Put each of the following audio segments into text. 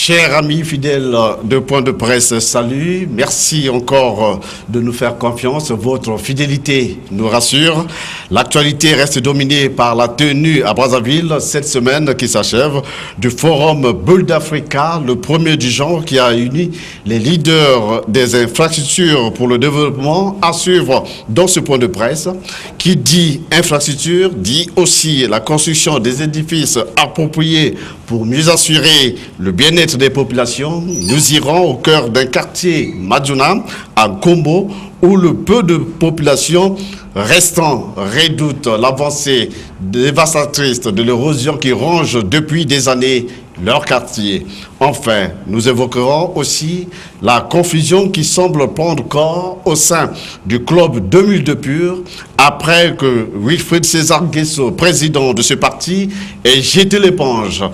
Chers amis fidèles de Point de Presse, salut. Merci encore de nous faire confiance. Votre fidélité nous rassure. L'actualité reste dominée par la tenue à Brazzaville cette semaine qui s'achève du forum Bull d'Africa, le premier du genre qui a uni les leaders des infrastructures pour le développement à suivre dans ce point de presse. Qui dit infrastructure dit aussi la construction des édifices appropriés pour mieux assurer le bien-être des populations. Nous irons au cœur d'un quartier Madjouna, à Kombo, où le peu de population restant redoute l'avancée dévastatrice de l'érosion qui ronge depuis des années leur quartier. Enfin, nous évoquerons aussi la confusion qui semble prendre corps au sein du club 2002 Pur après que Wilfried César Nguesso, président de ce parti, ait jeté l'éponge,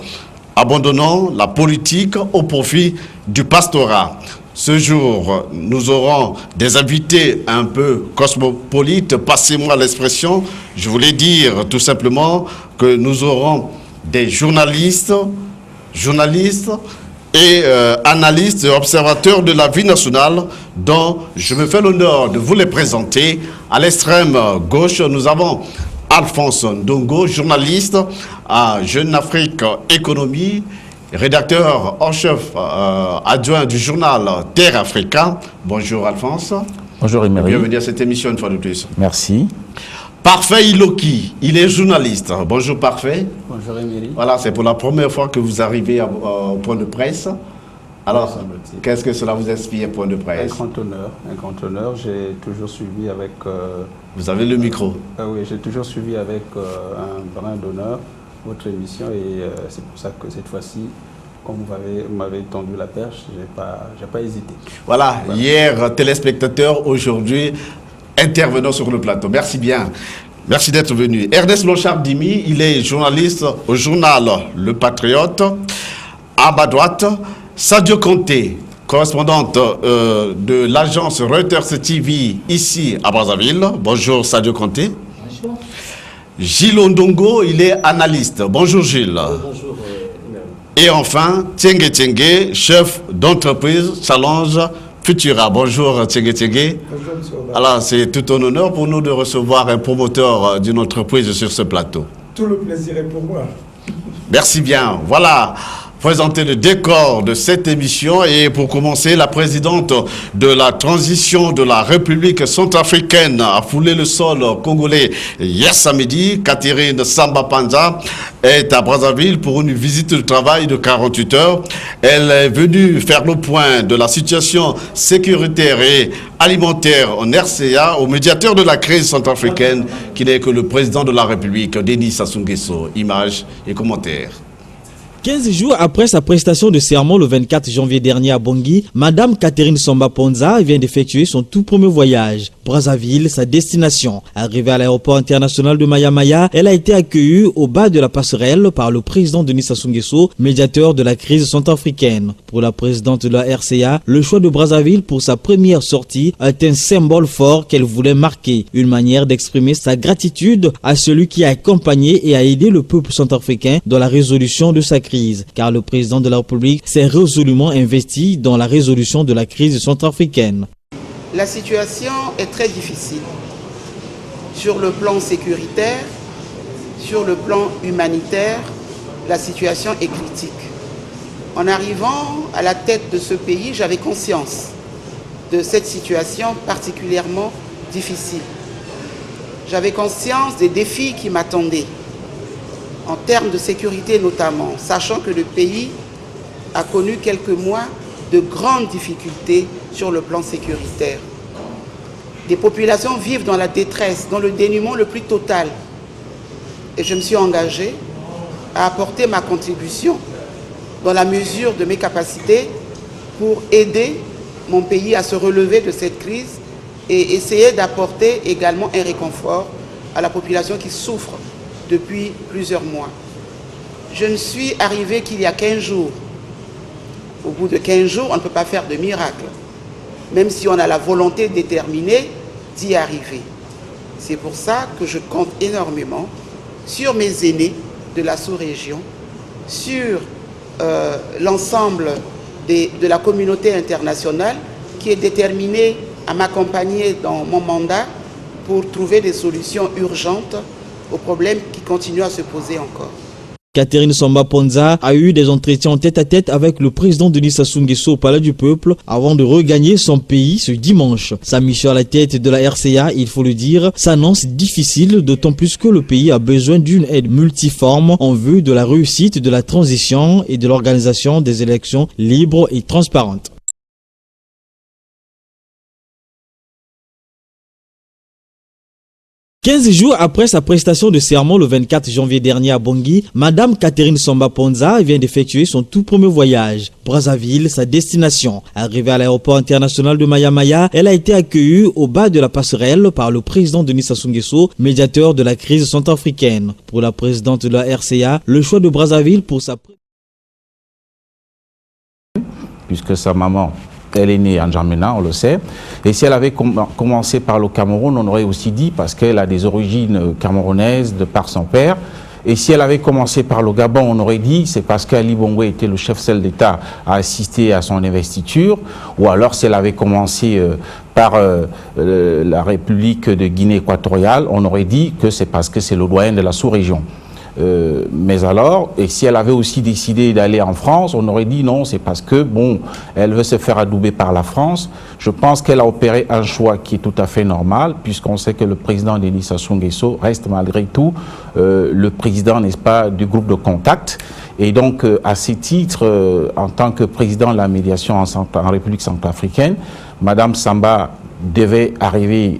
abandonnant la politique au profit du pastorat. Ce jour, nous aurons des invités un peu cosmopolites, passez-moi l'expression. Je voulais dire tout simplement que nous aurons des journalistes et analystes et observateurs de la vie nationale dont je me fais l'honneur de vous les présenter. À l'extrême gauche, nous avons Alphonse Ndongo, journaliste à Jeune Afrique Économie, rédacteur en chef adjoint du journal Terre Africa. Bonjour Alphonse. Bonjour Emery. Bienvenue à cette émission une fois de plus. Merci. Parfait Iloki, il est journaliste. Bonjour Parfait. Bonjour Emery. Voilà, c'est pour la première fois que vous arrivez au point de presse. Alors, qu'est-ce que cela vous inspire, point de presse? Un grand honneur. J'ai toujours suivi avec... Vous avez le micro. Oui, j'ai toujours suivi avec un brin d'honneur votre émission et c'est pour ça que cette fois-ci, comme vous m'avez tendu la perche, j'ai pas hésité. Voilà, hier téléspectateur, aujourd'hui intervenant sur le plateau. Merci bien. Merci d'être venu. Ernest Lonchard-Dimi, il est journaliste au journal Le Patriote. À ma droite, Sadio Conté, correspondante de l'agence Reuters TV ici à Brazzaville. Bonjour Sadio Conté. Bonjour. Gilles Ondongo, il est analyste. Bonjour Gilles. Bonjour. Et enfin, Tiengue Tiengue, chef d'entreprise Challenge Futura. Bonjour Tiengue Tiengue. Bonjour monsieur. Alors, c'est tout un honneur pour nous de recevoir un promoteur d'une entreprise sur ce plateau. Tout le plaisir est pour moi. Merci bien. Voilà, présenter le décor de cette émission. Et pour commencer, la présidente de la transition de la République centrafricaine a foulé le sol congolais hier samedi. Catherine Samba Panza est à Brazzaville pour une visite de travail de 48 heures. Elle est venue faire le point de la situation sécuritaire et alimentaire en RCA au médiateur de la crise centrafricaine qui n'est que le président de la République, Denis Sassou Nguesso. Images et commentaires. 15 jours après sa prestation de serment le 24 janvier dernier à Bangui, Madame Catherine Samba Panza vient d'effectuer son tout premier voyage. Brazzaville, sa destination. Arrivée à l'aéroport international de Maya-Maya, elle a été accueillie au bas de la passerelle par le président Denis Sassou Nguesso, médiateur de la crise centrafricaine. Pour la présidente de la RCA, le choix de Brazzaville pour sa première sortie est un symbole fort qu'elle voulait marquer. Une manière d'exprimer sa gratitude à celui qui a accompagné et a aidé le peuple centrafricain dans la résolution de sa crise. Car le président de la République s'est résolument investi dans la résolution de la crise centrafricaine. La situation est très difficile sur le plan sécuritaire, sur le plan humanitaire, la situation est critique. En arrivant à la tête de ce pays, j'avais conscience de cette situation particulièrement difficile. J'avais conscience des défis qui m'attendaient, en termes de sécurité notamment, sachant que le pays a connu quelques mois de grandes difficultés sur le plan sécuritaire. Des populations vivent dans la détresse, dans le dénuement le plus total. Et je me suis engagé à apporter ma contribution dans la mesure de mes capacités pour aider mon pays à se relever de cette crise et essayer d'apporter également un réconfort à la population qui souffre depuis plusieurs mois. Je ne suis arrivé qu'il y a 15 jours. Au bout de 15 jours, on ne peut pas faire de miracle, même si on a la volonté déterminée d'y arriver. C'est pour ça que je compte énormément sur mes aînés de la sous-région, sur l'ensemble de la communauté internationale qui est déterminée à m'accompagner dans mon mandat pour trouver des solutions urgentes aux problèmes qui continuent à se poser encore. Catherine Samba Ponza a eu des entretiens en tête-à-tête avec le président Denis Sassou Nguesso au Palais du Peuple avant de regagner son pays ce dimanche. Sa mission à la tête de la RCA, il faut le dire, s'annonce difficile, d'autant plus que le pays a besoin d'une aide multiforme en vue de la réussite de la transition et de l'organisation des élections libres et transparentes. « 15 jours après sa prestation de serment le 24 janvier dernier à Bangui, Madame Catherine Samba Ponza vient d'effectuer son tout premier voyage. Brazzaville, sa destination. Arrivée à l'aéroport international de Maya-Maya, elle a été accueillie au bas de la passerelle par le président Denis Sassou Nguesso, médiateur de la crise centrafricaine. Pour la présidente de la RCA, le choix de Brazzaville pour sa... Puisque sa maman... Elle est née en N'Djamena, on le sait. Et si elle avait commencé par le Cameroun, on aurait aussi dit, parce qu'elle a des origines camerounaises de par son père. Et si elle avait commencé par le Gabon, on aurait dit, c'est parce qu'Ali Bongo était le chef d'État à assister à son investiture. Ou alors, si elle avait commencé par la République de Guinée équatoriale, on aurait dit que c'est parce que c'est le doyen de la sous-région. Mais alors, et si elle avait aussi décidé d'aller en France, on aurait dit non, c'est parce que, bon, elle veut se faire adouber par la France. Je pense qu'elle a opéré un choix qui est tout à fait normal, puisqu'on sait que le président Denis Sassou Nguesso reste malgré tout le président, n'est-ce pas, du groupe de contact. Et donc, à ce titre, en tant que président de la médiation en République centrafricaine, Madame Samba devait arriver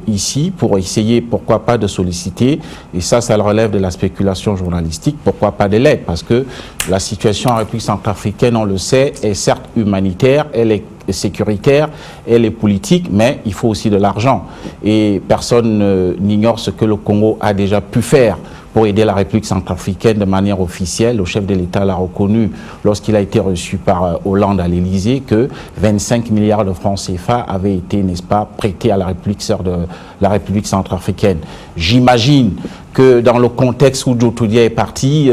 ici pour essayer, pourquoi pas, de solliciter, et ça relève de la spéculation journalistique, pourquoi pas de l'aide, parce que la situation en République centrafricaine, on le sait, est certes humanitaire, elle est sécuritaire, elle est politique, mais il faut aussi de l'argent. Et personne n'ignore ce que le Congo a déjà pu faire pour aider la République centrafricaine de manière officielle. Le chef de l'État l'a reconnu lorsqu'il a été reçu par Hollande à l'Élysée que 25 milliards de francs CFA avaient été, n'est-ce pas, prêtés à la République sœur de la République centrafricaine. J'imagine que dans le contexte où Joe Toudia est parti,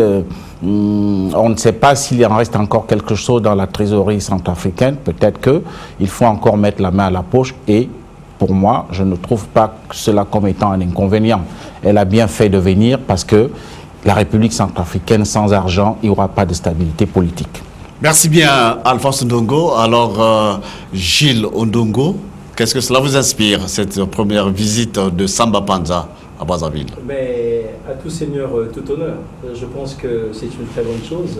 on ne sait pas s'il en reste encore quelque chose dans la trésorerie centrafricaine. Peut-être qu'il faut encore mettre la main à la poche et pour moi, je ne trouve pas cela comme étant un inconvénient. Elle a bien fait de venir parce que la République centrafricaine, sans argent, il n'y aura pas de stabilité politique. Merci bien, Alphonse Ndongo. Alors, Gilles Ondongo, qu'est-ce que cela vous inspire, cette première visite de Samba Ponza à Brazzaville? Mais à tout seigneur, tout honneur. Je pense que c'est une très bonne chose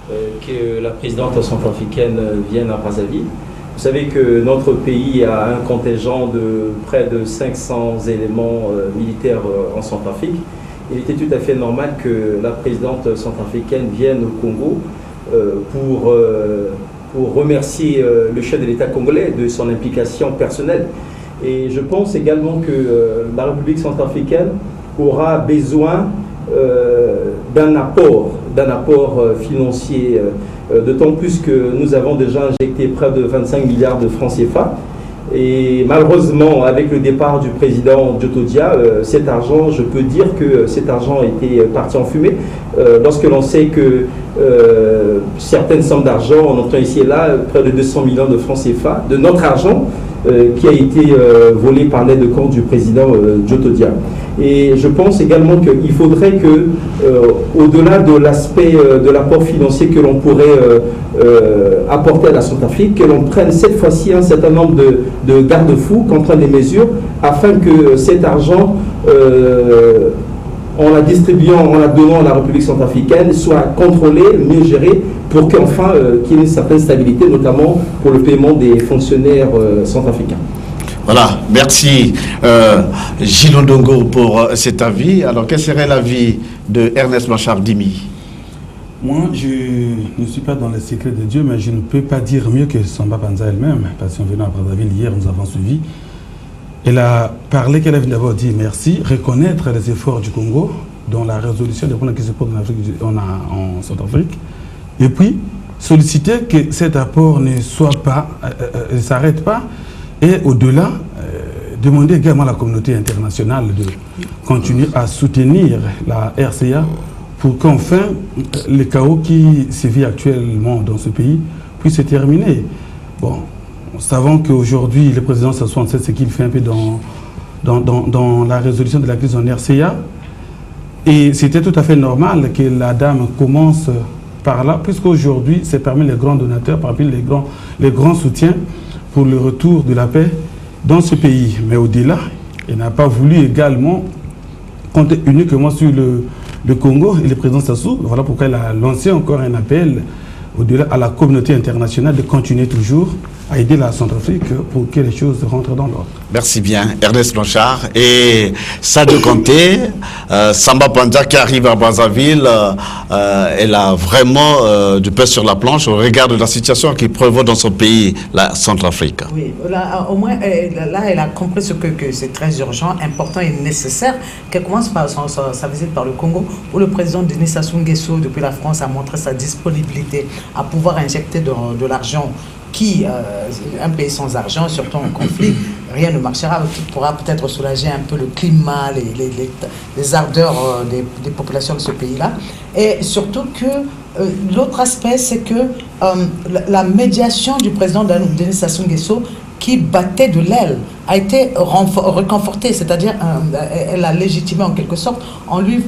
que la présidente centrafricaine vienne à Brazzaville. Vous savez que notre pays a un contingent de près de 500 éléments militaires en Centrafrique. Il était tout à fait normal que la présidente centrafricaine vienne au Congo pour remercier le chef de l'État congolais de son implication personnelle. Et je pense également que la République centrafricaine aura besoin d'un apport financier, d'autant plus que nous avons déjà injecté près de 25 milliards de francs CFA. Et malheureusement, avec le départ du président Joe Toudia, cet argent, je peux dire que cet argent était parti en fumée. Lorsque l'on sait que certaines sommes d'argent, on entend ici et là, près de 200 millions de francs CFA, de notre argent, qui a été volé par l'aide de camp du président Joe Toudia. Et je pense également qu'il faudrait que, au-delà de l'aspect de l'apport financier que l'on pourrait apporter à la Centrafrique, que l'on prenne cette fois-ci un certain nombre de garde-fous, qu'on prenne des mesures, afin que cet argent, en la distribuant, en la donnant à la République centrafricaine, soit contrôlé, mieux géré, pour qu'enfin qu'il y ait une certaine stabilité, notamment pour le paiement des fonctionnaires centrafricains. Voilà, merci Gilles Ondongo pour cet avis. Alors, quel serait l'avis de Ernest Machar Dimi? Moi, je ne suis pas dans les secrets de Dieu, mais je ne peux pas dire mieux que Samba Ponza elle-même, parce qu'en venant à Brazzaville hier, nous avons suivi. Elle a parlé, qu'elle a d'abord dit merci, reconnaître les efforts du Congo dans la résolution des problèmes qui se posent en Centrafrique, et puis solliciter que cet apport ne soit pas, ne s'arrête pas, et au-delà, demander également à la communauté internationale de continuer à soutenir la RCA pour qu'enfin le chaos qui sévit actuellement dans ce pays puisse se terminer. Bon, savons qu'aujourd'hui, le président Sassou Nguesso, ce qu'il fait un peu dans la résolution de la crise en RCA, et c'était tout à fait normal que la dame commence par là, puisqu'aujourd'hui, c'est parmi les grands donateurs, parmi les grands soutiens pour le retour de la paix dans ce pays. Mais au-delà, elle n'a pas voulu également compter uniquement sur le Congo et le président Sassou. Voilà pourquoi elle a lancé encore un appel au-delà à la communauté internationale de continuer toujours à aider la Centrafrique pour que les choses rentrent dans l'ordre. Merci bien, Ernest Blanchard. Et Sadio Kanté, Samba Panza qui arrive à Brazzaville, elle a vraiment du pain sur la planche au regard de la situation qui prévaut dans son pays, la Centrafrique. Oui, là, au moins, là, elle a compris que c'est très urgent, important et nécessaire qu'elle commence par sa visite par le Congo, où le président Denis Sassou Nguesso, depuis la France, a montré sa disponibilité à pouvoir injecter de l'argent un pays sans argent, surtout en conflit, rien ne marchera, qui pourra peut-être soulager un peu le climat, les ardeurs des populations de ce pays-là. Et surtout que l'autre aspect, c'est que la médiation du président Denis Sassou Nguesso, qui battait de l'aile, a été reconfortée, c'est-à-dire elle a légitimé en quelque sorte en lui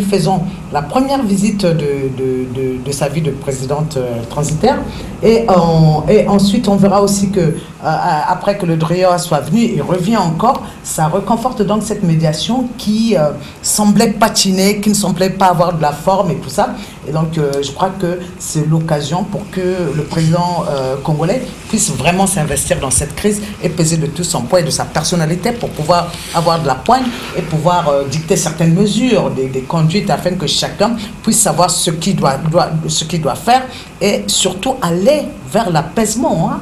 faisant la première visite de sa vie de présidente transitaire et ensuite on verra aussi que après que le DREA soit venu, il revient encore, ça reconforte donc cette médiation qui semblait patiner, qui ne semblait pas avoir de la forme et tout ça, et donc je crois que c'est l'occasion pour que le président congolais puisse vraiment s'investir dans cette crise et peser de tout son poids et de sa personnalité pour pouvoir avoir de la poigne et pouvoir dicter certaines mesures, des conduites afin que chacun puisse savoir ce qu'il doit faire et surtout aller vers l'apaisement. Hein.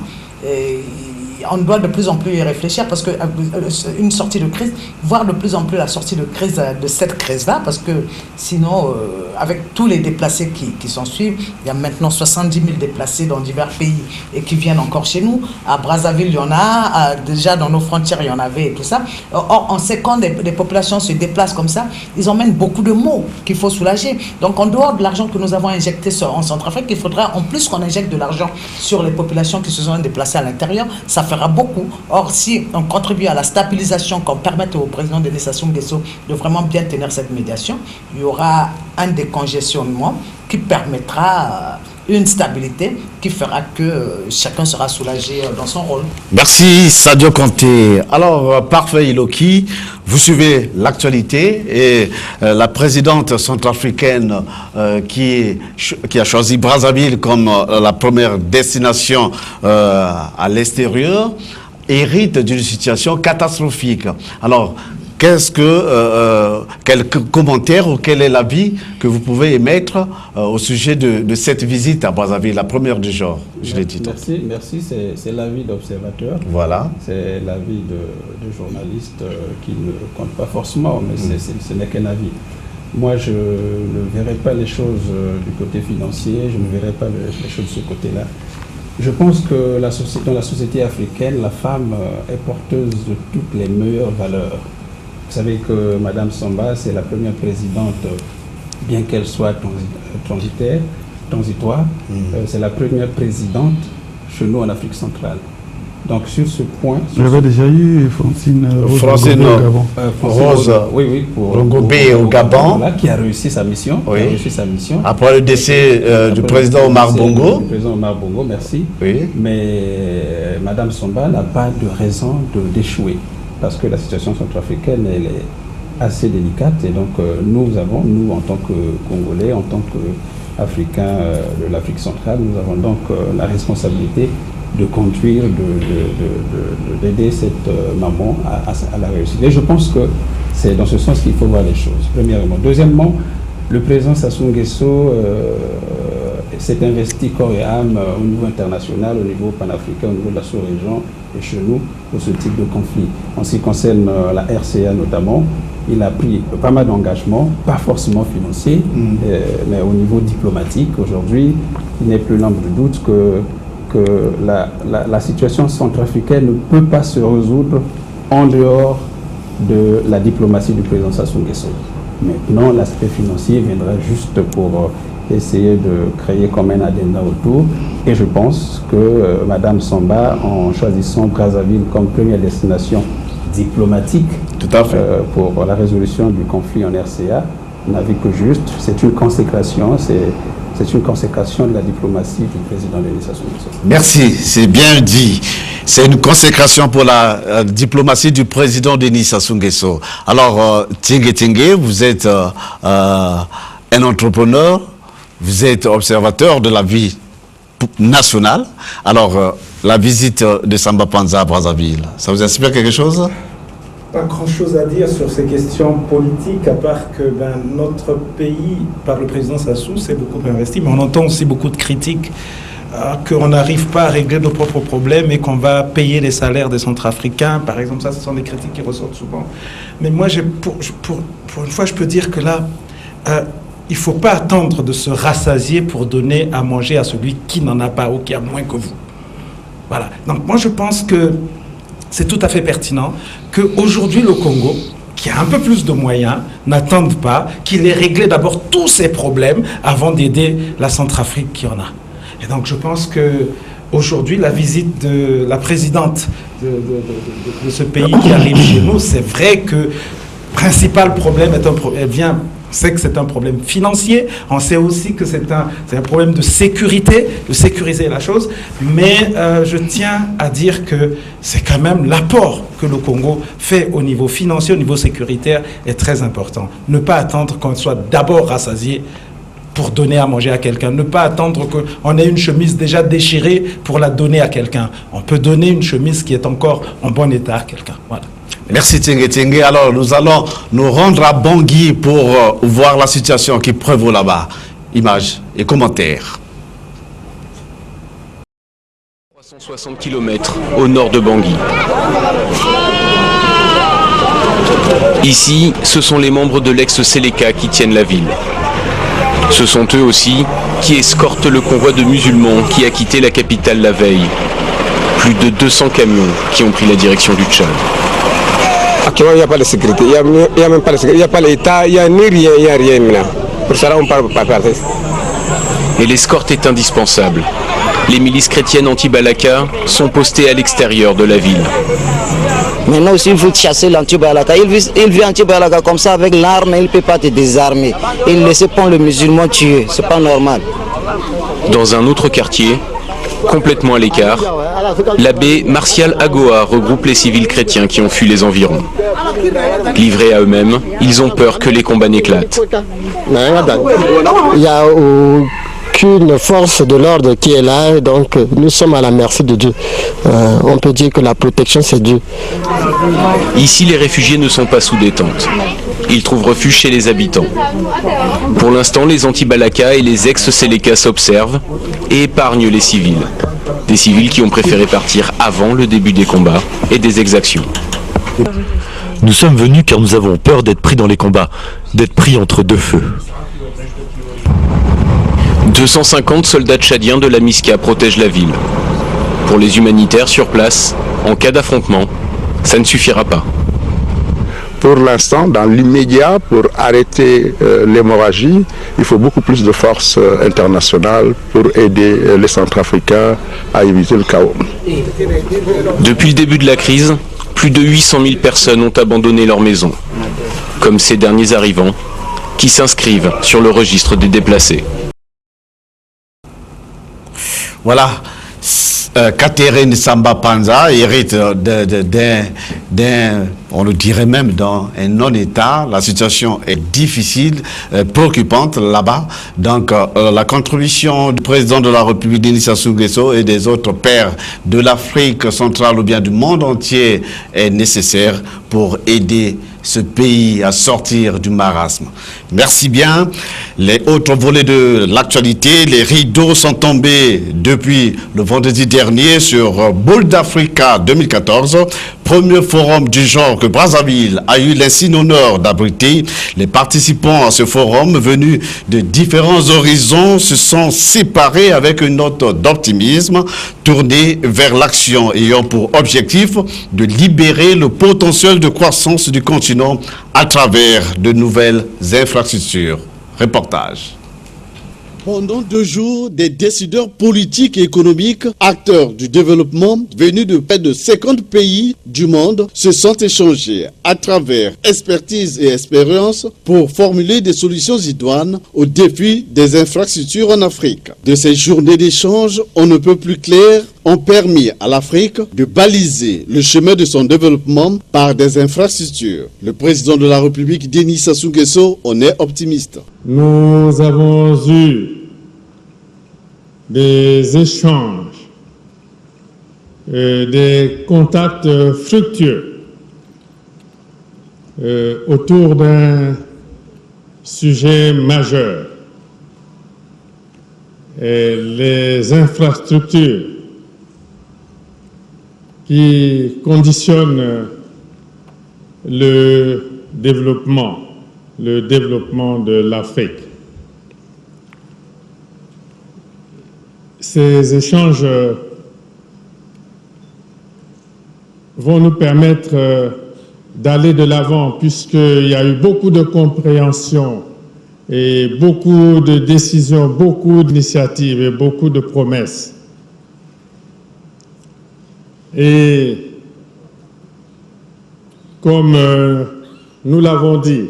On doit de plus en plus y réfléchir parce qu'une sortie de crise, voire de plus en plus la sortie de crise de cette crise-là, parce que sinon, avec tous les déplacés qui s'en suivent, il y a maintenant 70 000 déplacés dans divers pays et qui viennent encore chez nous. À Brazzaville, il y en a, déjà dans nos frontières, il y en avait et tout ça. Or, on sait quand des populations se déplacent comme ça, ils emmènent beaucoup de maux qu'il faut soulager. Donc, en dehors de l'argent que nous avons injecté en Centrafrique, il faudra en plus qu'on injecte de l'argent sur les populations qui se sont déplacées à l'intérieur. Ça fera beaucoup. Or, si on contribue à la stabilisation, qu'on permette au président Denis Sassou Nguesso de vraiment bien tenir cette médiation, il y aura un décongestionnement qui permettra une stabilité qui fera que chacun sera soulagé dans son rôle. Merci Sadio Kanté. Alors, Parfait Iloki, vous suivez l'actualité et la présidente centrafricaine qui a choisi Brazzaville comme la première destination à l'extérieur hérite d'une situation catastrophique. Alors, quel commentaire ou quel est l'avis que vous pouvez émettre au sujet de cette visite à Brazzaville, la première du genre, je l'ai dit. Merci, c'est l'avis d'observateur. Voilà. C'est l'avis de journalistes qui ne compte pas forcément, mais ce n'est qu'un avis. Moi, je ne verrai pas les choses du côté financier, je ne verrai pas les choses de ce côté-là. Je pense que dans la société africaine, la femme est porteuse de toutes les meilleures valeurs. Vous savez que Mme Samba, c'est la première présidente, bien qu'elle soit transitoire, c'est la première présidente chez nous en Afrique centrale. Donc sur ce point... J'avais déjà eu Francine Rose Ngobé au Gabon, qui a réussi sa mission. Oui. Qui a réussi sa mission. Après le décès du président Omar Bongo. Du président Omar Bongo, merci. Oui. Mais Mme Samba n'a pas de raison d'échouer. Parce que la situation centrafricaine, elle est assez délicate. Et donc, nous, en tant que Congolais, en tant qu'Africains de l'Afrique centrale, nous avons donc la responsabilité de conduire, d'aider cette maman à la réussite. Et je pense que c'est dans ce sens qu'il faut voir les choses, premièrement. Deuxièmement, le président Sassou Nguesso s'est investi corps et âme au niveau international, au niveau panafricain, au niveau de la sous-région et chez nous pour ce type de conflit. En ce qui concerne la RCA notamment, il a pris pas mal d'engagements, pas forcément financiers, mais au niveau diplomatique. Aujourd'hui, il n'est plus l'ombre de doute que la situation centrafricaine ne peut pas se résoudre en dehors de la diplomatie du président Sassou Nguesso. Maintenant, l'aspect financier viendra juste pour essayer de créer comme un addenda autour. Et je pense que Madame Samba, en choisissant Brazzaville comme première destination diplomatique tout à fait. Pour la résolution du conflit en RCA, n'a vu que juste. C'est une consécration, c'est une consécration de la diplomatie du président Denis Sassou Nguesso. Merci, c'est bien dit. C'est une consécration pour la diplomatie du président Denis Sassou Nguesso. Alors, Tingue, vous êtes un entrepreneur, vous êtes observateur de la vie nationale. Alors, la visite de Samba Panza à Brazzaville, ça vous inspire quelque chose? Pas grand-chose à dire sur ces questions politiques, à part que notre pays, par le président Sassou, s'est beaucoup investi, mais on entend aussi beaucoup de critiques qu'on n'arrive pas à régler nos propres problèmes et qu'on va payer les salaires des Centrafricains. Par exemple, ça, ce sont des critiques qui ressortent souvent. Mais moi, pour une fois, je peux dire que là, il ne faut pas attendre de se rassasier pour donner à manger à celui qui n'en a pas ou qui a moins que vous. Voilà. Donc moi, je pense que c'est tout à fait pertinent qu'aujourd'hui, le Congo, qui a un peu plus de moyens, n'attende pas qu'il ait réglé d'abord tous ses problèmes avant d'aider la Centrafrique qui en a. Et donc, je pense qu'aujourd'hui, la visite de la présidente de ce pays qui arrive chez nous, c'est vrai que le principal problème est c'est que c'est un problème financier, on sait aussi que c'est un problème de sécurité, de sécuriser la chose, mais je tiens à dire que c'est quand même l'apport que le Congo fait au niveau financier, au niveau sécuritaire, est très important. Ne pas attendre qu'on soit d'abord rassasié pour donner à manger à quelqu'un. Ne pas attendre qu'on ait une chemise déjà déchirée pour la donner à quelqu'un. On peut donner une chemise qui est encore en bon état à quelqu'un. Voilà. Merci Tingue. Alors, nous allons nous rendre à Bangui pour voir la situation qui prévaut là-bas. Images et commentaires. 360 km au nord de Bangui. Ici, ce sont les membres de l'ex-Seleka qui tiennent la ville. Ce sont eux aussi qui escortent le convoi de musulmans qui a quitté la capitale la veille. Plus de 200 camions qui ont pris la direction du Tchad. Actuellement, il n'y a pas de sécurité, il n'y a même pas de sécurité, il n'y a pas l'État, il n'y a ni rien, il n'y a rien maintenant. Pour cela, on ne parle pas faire ça. Et l'escorte est indispensable. Les milices chrétiennes anti-Balaka sont postées à l'extérieur de la ville. Maintenant aussi, il faut chasser l'anti-Balaka. Il vit anti-Balaka comme ça avec l'arme, il ne peut pas te désarmer. Il laisse pas le musulman tuer, c'est pas normal. Dans un autre quartier, complètement à l'écart, l'abbé Martial Agoa regroupe les civils chrétiens qui ont fui les environs. Livrés à eux-mêmes, ils ont peur que les combats n'éclatent. Il n'y a aucune force de l'ordre qui est là, donc nous sommes à la merci de Dieu. On peut dire que la protection, c'est Dieu. Ici, les réfugiés ne sont pas sous détente. Ils trouvent refuge chez les habitants. Pour l'instant, les anti-Balaka et les ex-Seleka s'observent et épargnent les civils. Des civils qui ont préféré partir avant le début des combats et des exactions. Nous sommes venus car nous avons peur d'être pris dans les combats, d'être pris entre deux feux. 250 soldats tchadiens de la MISCA protègent la ville. Pour les humanitaires sur place, en cas d'affrontement, ça ne suffira pas. Pour l'instant, dans l'immédiat, pour arrêter l'hémorragie, il faut beaucoup plus de forces internationales pour aider les Centrafricains à éviter le chaos. Depuis le début de la crise, plus de 800 000 personnes ont abandonné leur maison, comme ces derniers arrivants qui s'inscrivent sur le registre des déplacés. Voilà, Catherine Samba Panza hérite on le dirait même, dans un non-État. La situation est difficile, préoccupante là-bas. Donc, la contribution du président de la République, Denis Sassou Nguesso, et des autres pères de l'Afrique centrale ou bien du monde entier est nécessaire pour aider ce pays à sortir du marasme. Merci bien. Les autres volets de l'actualité, les rideaux sont tombés depuis le vendredi dernier sur Boule d'Africa 2014, premier forum du genre que Brazzaville a eu l'insigne honneur d'abriter. Les participants à ce forum venus de différents horizons se sont séparés avec une note d'optimisme tournée vers l'action ayant pour objectif de libérer le potentiel de croissance du continent à travers de nouvelles infrastructures. Reportage. Pendant 2 jours, des décideurs politiques et économiques, acteurs du développement, venus de près de 50 pays du monde, se sont échangés à travers expertise et expérience pour formuler des solutions idoines aux défis des infrastructures en Afrique. De ces journées d'échange, on ne peut plus clair, ont permis à l'Afrique de baliser le chemin de son développement par des infrastructures. Le président de la République, Denis Sassou Nguesso, en est optimiste. Nous avons eu des échanges, des contacts fructueux autour d'un sujet majeur. Et les infrastructures qui conditionnent le développement de l'Afrique. Ces échanges vont nous permettre d'aller de l'avant puisqu'il y a eu beaucoup de compréhension et beaucoup de décisions, beaucoup d'initiatives et beaucoup de promesses. Et comme nous l'avons dit,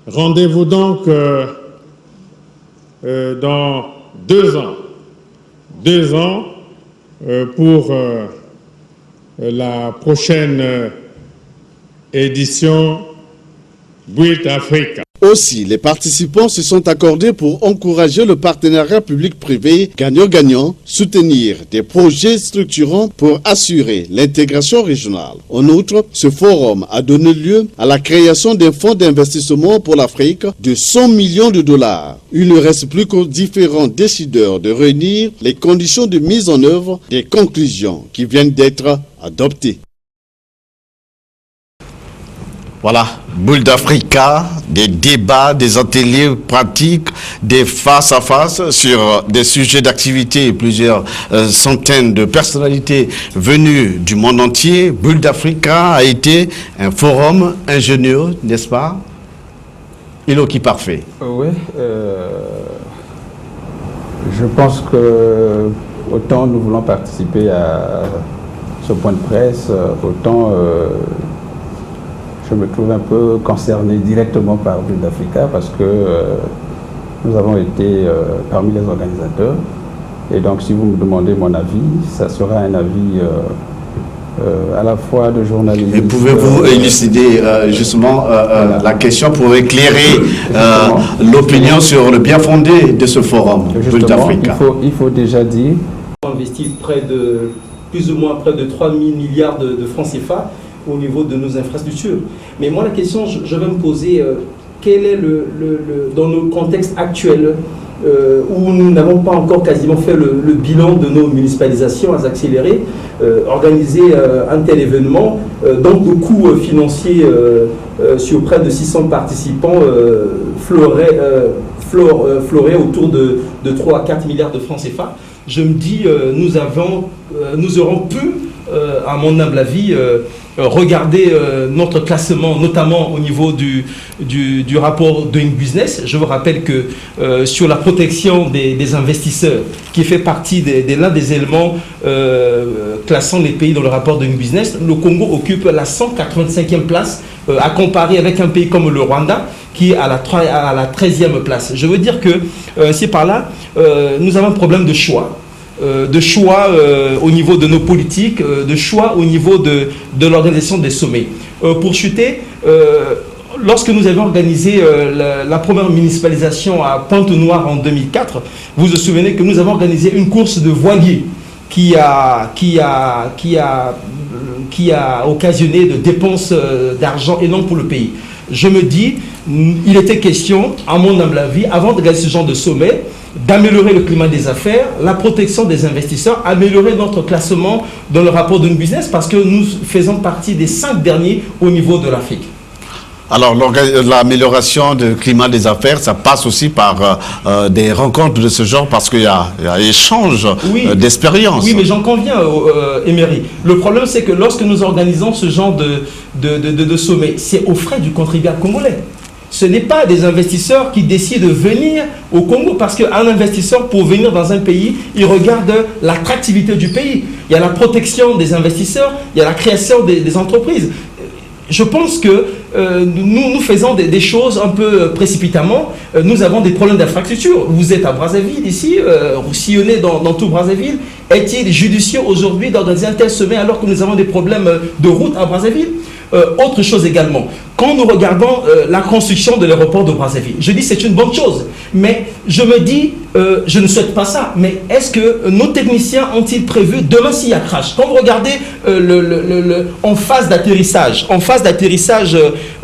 rendez-vous donc dans 2 ans. 2 ans pour la prochaine édition Build Africa. Aussi, les participants se sont accordés pour encourager le partenariat public-privé gagnant-gagnant, soutenir des projets structurants pour assurer l'intégration régionale. En outre, ce forum a donné lieu à la création d'un fonds d'investissement pour l'Afrique de 100 millions de dollars. Il ne reste plus qu'aux différents décideurs de réunir les conditions de mise en œuvre des conclusions qui viennent d'être adoptées. Voilà, Build Africa, des débats, des ateliers pratiques, des face-à-face sur des sujets d'activité, plusieurs centaines de personnalités venues du monde entier. Build Africa a été un forum ingénieux, n'est-ce pas? Iloki Parfait. Oui, je pense que autant nous voulons participer à ce point de presse, autant je me trouve un peu concerné directement par Build Africa parce que nous avons été parmi les organisateurs. Et donc, si vous me demandez mon avis, ça sera un avis à la fois de journaliste. Et pouvez-vous élucider justement la question pour éclairer l'opinion sur le bien fondé de ce forum Build Africa? Il faut déjà dire. On investit plus ou moins près de 3 000 milliards de francs CFA au niveau de nos infrastructures. Mais moi, la question, je vais me poser, quel est dans nos contextes actuels où nous n'avons pas encore quasiment fait le bilan de nos municipalisations à accélérer, organiser un tel événement, donc le coût financier sur près de 600 participants fleurait autour de 3 à 4 milliards de francs CFA. Je me dis, nous aurons pu, à mon humble avis, regarder notre classement, notamment au niveau du rapport Doing Business. Je vous rappelle que sur la protection des investisseurs, qui fait partie de l'un des éléments classant les pays dans le rapport Doing Business, le Congo occupe la 185e place, à comparer avec un pays comme le Rwanda, qui est à la 13e place. Je veux dire que c'est par là, nous avons un problème de choix. Au niveau de nos politiques, de choix au niveau de l'organisation des sommets. Pour chuter, lorsque nous avions organisé la première municipalisation à Pointe-Noire en 2004, vous vous souvenez que nous avons organisé une course de voiliers qui a occasionné de dépenses d'argent énormes pour le pays. Je me dis, il était question, à mon humble avis, avant de gagner ce genre de sommet, d'améliorer le climat des affaires, la protection des investisseurs, améliorer notre classement dans le rapport Doing Business parce que nous faisons partie des 5 derniers au niveau de l'Afrique. Alors, l'amélioration du climat des affaires, ça passe aussi par des rencontres de ce genre, parce qu'il y a échange d'expériences. Oui, mais j'en conviens, Emery. Le problème, c'est que lorsque nous organisons ce genre de sommet, c'est aux frais du contribuable congolais. Ce n'est pas des investisseurs qui décident de venir au Congo, parce qu'un investisseur, pour venir dans un pays, il regarde l'attractivité du pays. Il y a la protection des investisseurs, il y a la création des entreprises. Je pense que nous faisons des choses un peu précipitamment. Nous avons des problèmes d'infrastructure. Vous êtes à Brazzaville ici, vous sillonnez dans tout Brazzaville. Est-il judicieux aujourd'hui d'organiser un tel sommet alors que nous avons des problèmes de route à Brazzaville? Autre chose également, quand nous regardons la construction de l'aéroport de Brazzaville, je dis c'est une bonne chose, mais je me dis, je ne souhaite pas ça, mais est-ce que nos techniciens ont-ils prévu demain s'il y a crash? Quand vous regardez en phase d'atterrissage,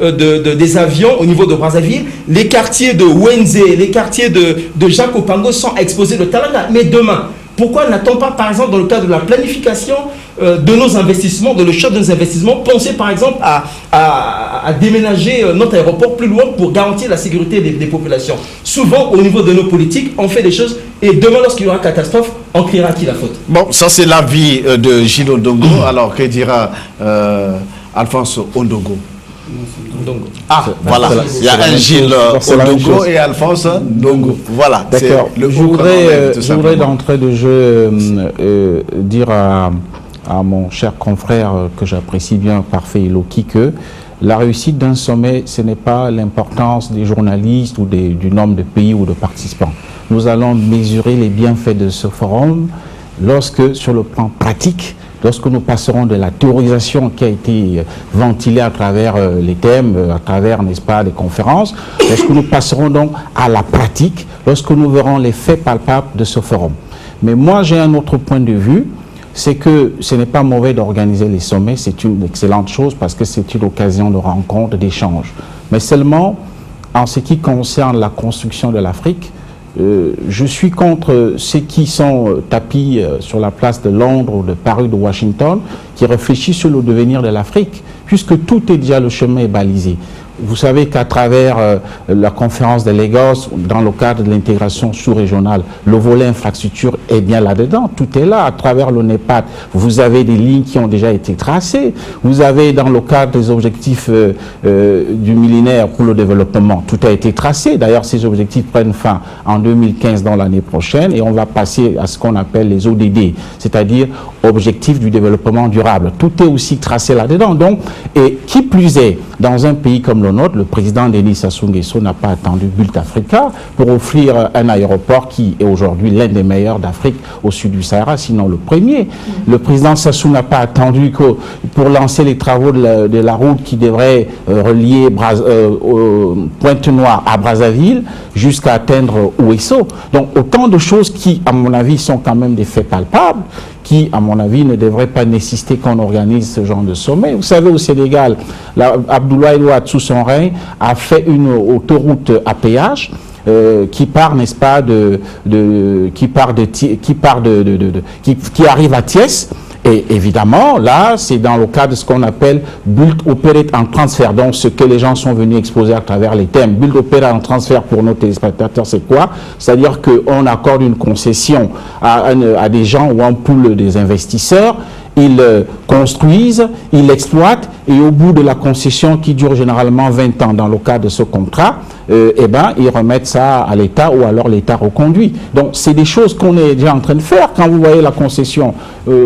des avions au niveau de Brazzaville, les quartiers de Wenze, les quartiers de Jacques Opango sont exposés de Talanga. Mais demain, pourquoi n'a-t-on pas, par exemple, dans le cadre de la planification de nos investissements, de le choix de nos investissements, penser par exemple à déménager notre aéroport plus loin pour garantir la sécurité des populations? Souvent, au niveau de nos politiques, on fait des choses et demain, lorsqu'il y aura catastrophe, on criera à qui la faute? Bon, ça c'est l'avis de Gilles Ondongo. Alors, que dira Alphonse Ondongo? Ah, voilà, il y a un Gilles Ondongo et Alphonse Ondongo. Voilà. D'accord. Je voudrais d'entrée de jeu dire à mon cher confrère que j'apprécie bien, Parfait Iloki, que la réussite d'un sommet, ce n'est pas l'importance des journalistes ou du nombre de pays ou de participants. Nous allons mesurer les bienfaits de ce forum lorsque, sur le plan pratique, lorsque nous passerons de la théorisation qui a été ventilée à travers les thèmes, à travers, n'est-ce pas, les conférences, lorsque nous passerons donc à la pratique, lorsque nous verrons les faits palpables de ce forum. Mais moi, j'ai un autre point de vue, c'est que ce n'est pas mauvais d'organiser les sommets, c'est une excellente chose parce que c'est une occasion de rencontre, d'échange. Mais seulement, en ce qui concerne la construction de l'Afrique, je suis contre ceux qui sont tapis sur la place de Londres ou de Paris ou de Washington, qui réfléchissent sur le devenir de l'Afrique, puisque tout est déjà, le chemin est balisé. Vous savez qu'à travers la conférence de Lagos, dans le cadre de l'intégration sous-régionale, le volet infrastructure est bien là-dedans. Tout est là. À travers le NEPAD, vous avez des lignes qui ont déjà été tracées. Vous avez, dans le cadre des objectifs du millénaire pour le développement, tout a été tracé. D'ailleurs, ces objectifs prennent fin en 2015, dans l'année prochaine, et on va passer à ce qu'on appelle les ODD, c'est-à-dire objectifs du développement durable. Tout est aussi tracé là-dedans. Donc, et qui plus est, dans un pays comme le nôtre, le président Denis Sassou Nguesso n'a pas attendu Bult Africa pour offrir un aéroport qui est aujourd'hui l'un des meilleurs d'Afrique au sud du Sahara, sinon le premier. Le président Sassou n'a pas attendu que pour lancer les travaux de la route qui devrait relier Pointe-Noire à Brazzaville jusqu'à atteindre Ouesso. Donc autant de choses qui, à mon avis, sont quand même des faits palpables, qui, à mon avis, ne devrait pas nécessiter qu'on organise ce genre de sommet. Vous savez, au Sénégal, Abdoulaye Wade, sous son règne, a fait une autoroute à péage qui part, n'est-ce pas, qui arrive à Thiès. Et évidemment, là, c'est dans le cadre de ce qu'on appelle Build Operate en transfert. Donc, ce que les gens sont venus exposer à travers les thèmes. Build Operate en transfert pour nos téléspectateurs, c'est quoi? C'est-à-dire qu'on accorde une concession à des gens ou en pool des investisseurs. Ils construisent, ils exploitent, et au bout de la concession qui dure généralement 20 ans dans le cadre de ce contrat, ils remettent ça à l'État ou alors l'État reconduit. Donc c'est des choses qu'on est déjà en train de faire. Quand vous voyez la concession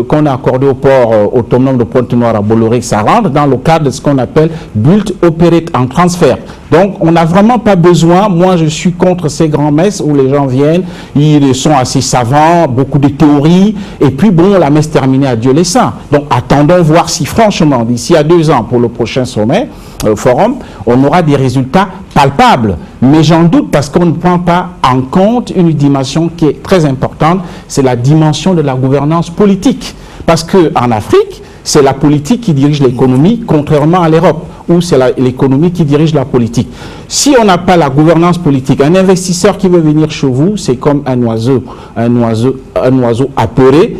qu'on a accordée au port autonome de Pointe-Noire à Bolloré, ça rentre dans le cadre de ce qu'on appelle Build Operate en transfert. Donc on n'a vraiment pas besoin, moi je suis contre ces grands-messes où les gens viennent, ils sont assez savants, beaucoup de théories, et puis bon, la messe terminée, adieu les saints. Donc attendons voir si franchement, d'ici à 2 ans pour le prochain sommet, forum, on aura des résultats palpables. Mais j'en doute parce qu'on ne prend pas en compte une dimension qui est très importante, c'est la dimension de la gouvernance politique. Parce qu'en Afrique, c'est la politique qui dirige l'économie, contrairement à l'Europe, où c'est l'économie qui dirige la politique. Si on n'a pas la gouvernance politique, un investisseur qui veut venir chez vous, c'est comme un oiseau apeuré,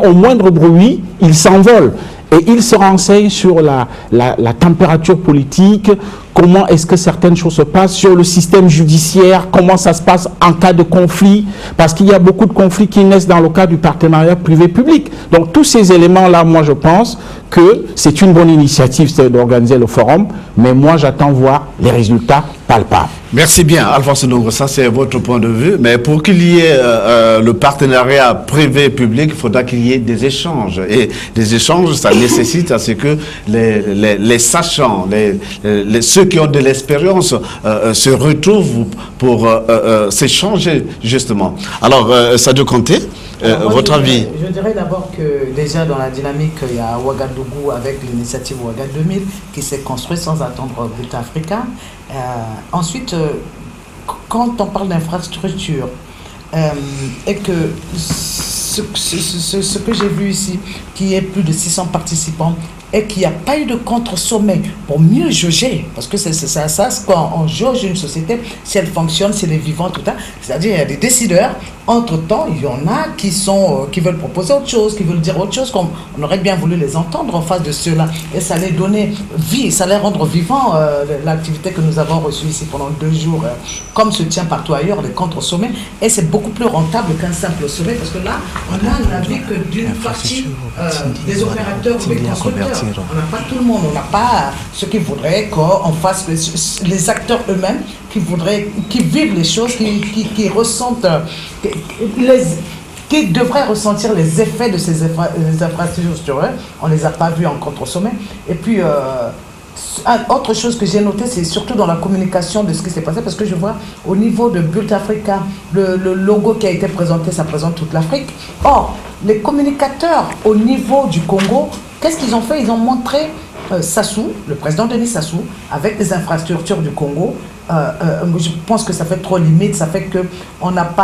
au moindre bruit, il s'envole. Et il se renseigne sur la température politique, comment est-ce que certaines choses se passent, sur le système judiciaire, comment ça se passe en cas de conflit, parce qu'il y a beaucoup de conflits qui naissent dans le cadre du partenariat privé-public. Donc tous ces éléments-là, moi je pense que c'est une bonne initiative d'organiser le forum, mais moi j'attends voir les résultats palpables. Merci bien, Alphonse Ndongo, ça c'est votre point de vue, mais pour qu'il y ait le partenariat privé-public, il faudra qu'il y ait des échanges, et des échanges, ça nécessite à ce que les sachants, ceux qui ont de l'expérience se retrouvent pour s'échanger justement. Alors, Sadio Kanté, votre avis? Je dirais d'abord que déjà dans la dynamique, il y a Ouagadougou avec l'initiative Ouaga 2000 qui s'est construite sans attendre Bulletin Africain. Ensuite, quand on parle d'infrastructure et que ce que j'ai vu ici, qu'il y ait plus de 600 participants et qu'il n'y a pas eu de contre-sommet pour mieux jauger, parce que c'est ça quand on jauge une société, si elle fonctionne, si elle est vivante, tout ça, c'est-à-dire il y a des décideurs, entre-temps, il y en a qui veulent proposer autre chose, qui veulent dire autre chose, comme on aurait bien voulu les entendre en face de ceux-là, et ça allait donner vie, ça allait rendre vivant l'activité que nous avons reçue ici pendant 2 jours, comme se tient partout ailleurs, les contre-sommets, et c'est beaucoup plus rentable qu'un simple sommet, parce que là, on a l'avis que d'une partie des opérateurs ou des constructeurs. On n'a pas tout le monde, on n'a pas ceux qui voudraient qu'on fasse les acteurs eux-mêmes, qui vivent les choses, qui ressentent, qui devraient ressentir les effets de ces infrastructures. On ne les a pas vus en contre-sommet. Et puis, autre chose que j'ai noté, c'est surtout dans la communication de ce qui s'est passé, parce que je vois au niveau de Bulletin Africa, le logo qui a été présenté, ça présente toute l'Afrique. Or, les communicateurs au niveau du Congo, qu'est-ce qu'ils ont fait? Ils ont montré Sassou, le président Denis Sassou, avec les infrastructures du Congo. Je pense que ça fait trop limite, ça fait que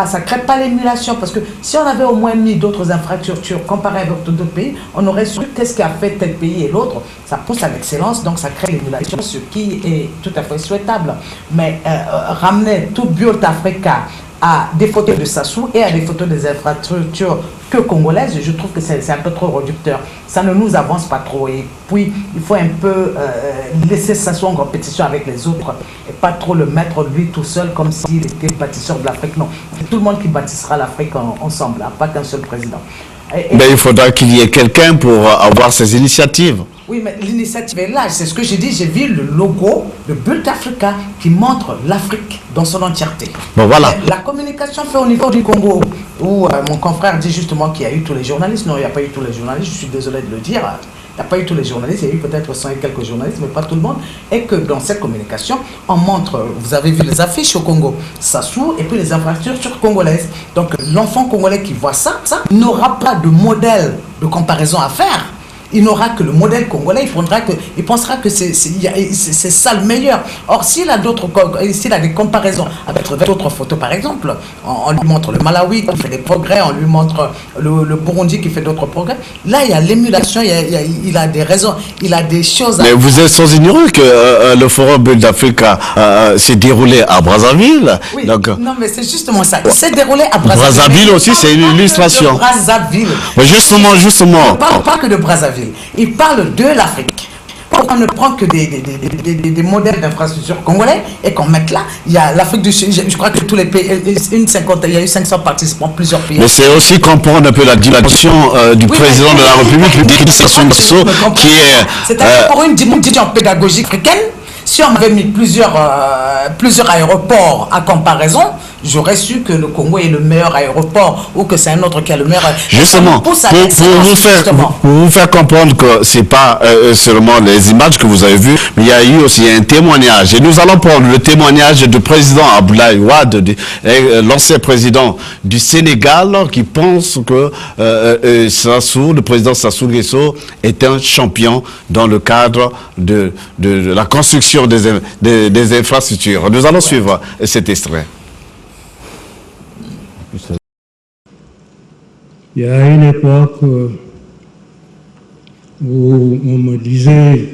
ça crée pas l'émulation, parce que si on avait au moins mis d'autres infrastructures comparées avec d'autres pays, on aurait su qu'est-ce qui a fait tel pays et l'autre. Ça pousse à l'excellence, donc ça crée l'émulation, ce qui est tout à fait souhaitable. Mais ramener tout Bulletin Africa à des photos de Sassou et à des photos des infrastructures que congolaises, je trouve que c'est un peu trop réducteur. Ça ne nous avance pas trop. Et puis, il faut un peu laisser Sassou en compétition avec les autres et pas trop le mettre lui tout seul comme s'il était bâtisseur de l'Afrique. Non, c'est tout le monde qui bâtissera l'Afrique ensemble, hein, pas qu'un seul président. Mais il faudra qu'il y ait quelqu'un pour avoir ces initiatives. Oui, mais l'initiative est là, c'est ce que j'ai dit, j'ai vu le logo de Bulletin Africa qui montre l'Afrique dans son entièreté. Bon, voilà. La communication fait au niveau du Congo, où mon confrère dit justement qu'il y a eu tous les journalistes. Non, il n'y a pas eu tous les journalistes, je suis désolé de le dire. Il n'y a pas eu tous les journalistes, il y a eu peut-être 100 et quelques journalistes, mais pas tout le monde. Et que dans cette communication, on montre, vous avez vu les affiches au Congo, Sassou, et puis les infrastructures congolaises. Donc l'enfant congolais qui voit ça n'aura pas de modèle de comparaison à faire. Il n'aura que le modèle congolais, il pensera que c'est ça le meilleur. Or, s'il a des comparaisons avec d'autres photos, par exemple, on lui montre le Malawi qui fait des progrès, on lui montre le Burundi qui fait d'autres progrès. Là, il y a l'émulation, il a des raisons, il a des choses à... Mais vous êtes sans ignorer que le Forum Bulletin Africa s'est déroulé à Brazzaville. Oui, donc, non, mais c'est justement ça. Il s'est déroulé à Brazzaville. Brazzaville aussi, c'est une illustration. Brazzaville. Mais justement. Il ne parle pas que de Brazzaville. Il parle de l'Afrique. On ne prend que des modèles d'infrastructures congolais et qu'on mette là, il y a l'Afrique du Sud, je crois que tous les pays, il y a eu 500 participants, plusieurs pays. Mais c'est aussi comprendre un peu la dimension du président de la République, qui est... C'est-à-dire pour une dimension pédagogique africaine, si on avait mis plusieurs aéroports à comparaison, j'aurais su que le Congo est le meilleur aéroport ou que c'est un autre qui a le meilleur. Justement, pour vous faire comprendre que c'est pas seulement les images que vous avez vues, mais il y a eu aussi un témoignage. Et nous allons prendre le témoignage du président Abdoulaye Wade, l'ancien président du Sénégal, qui pense que le président Sassou Nguesso est un champion dans le cadre de la construction des infrastructures. Nous allons suivre cet extrait. Il y a une époque où on me disait,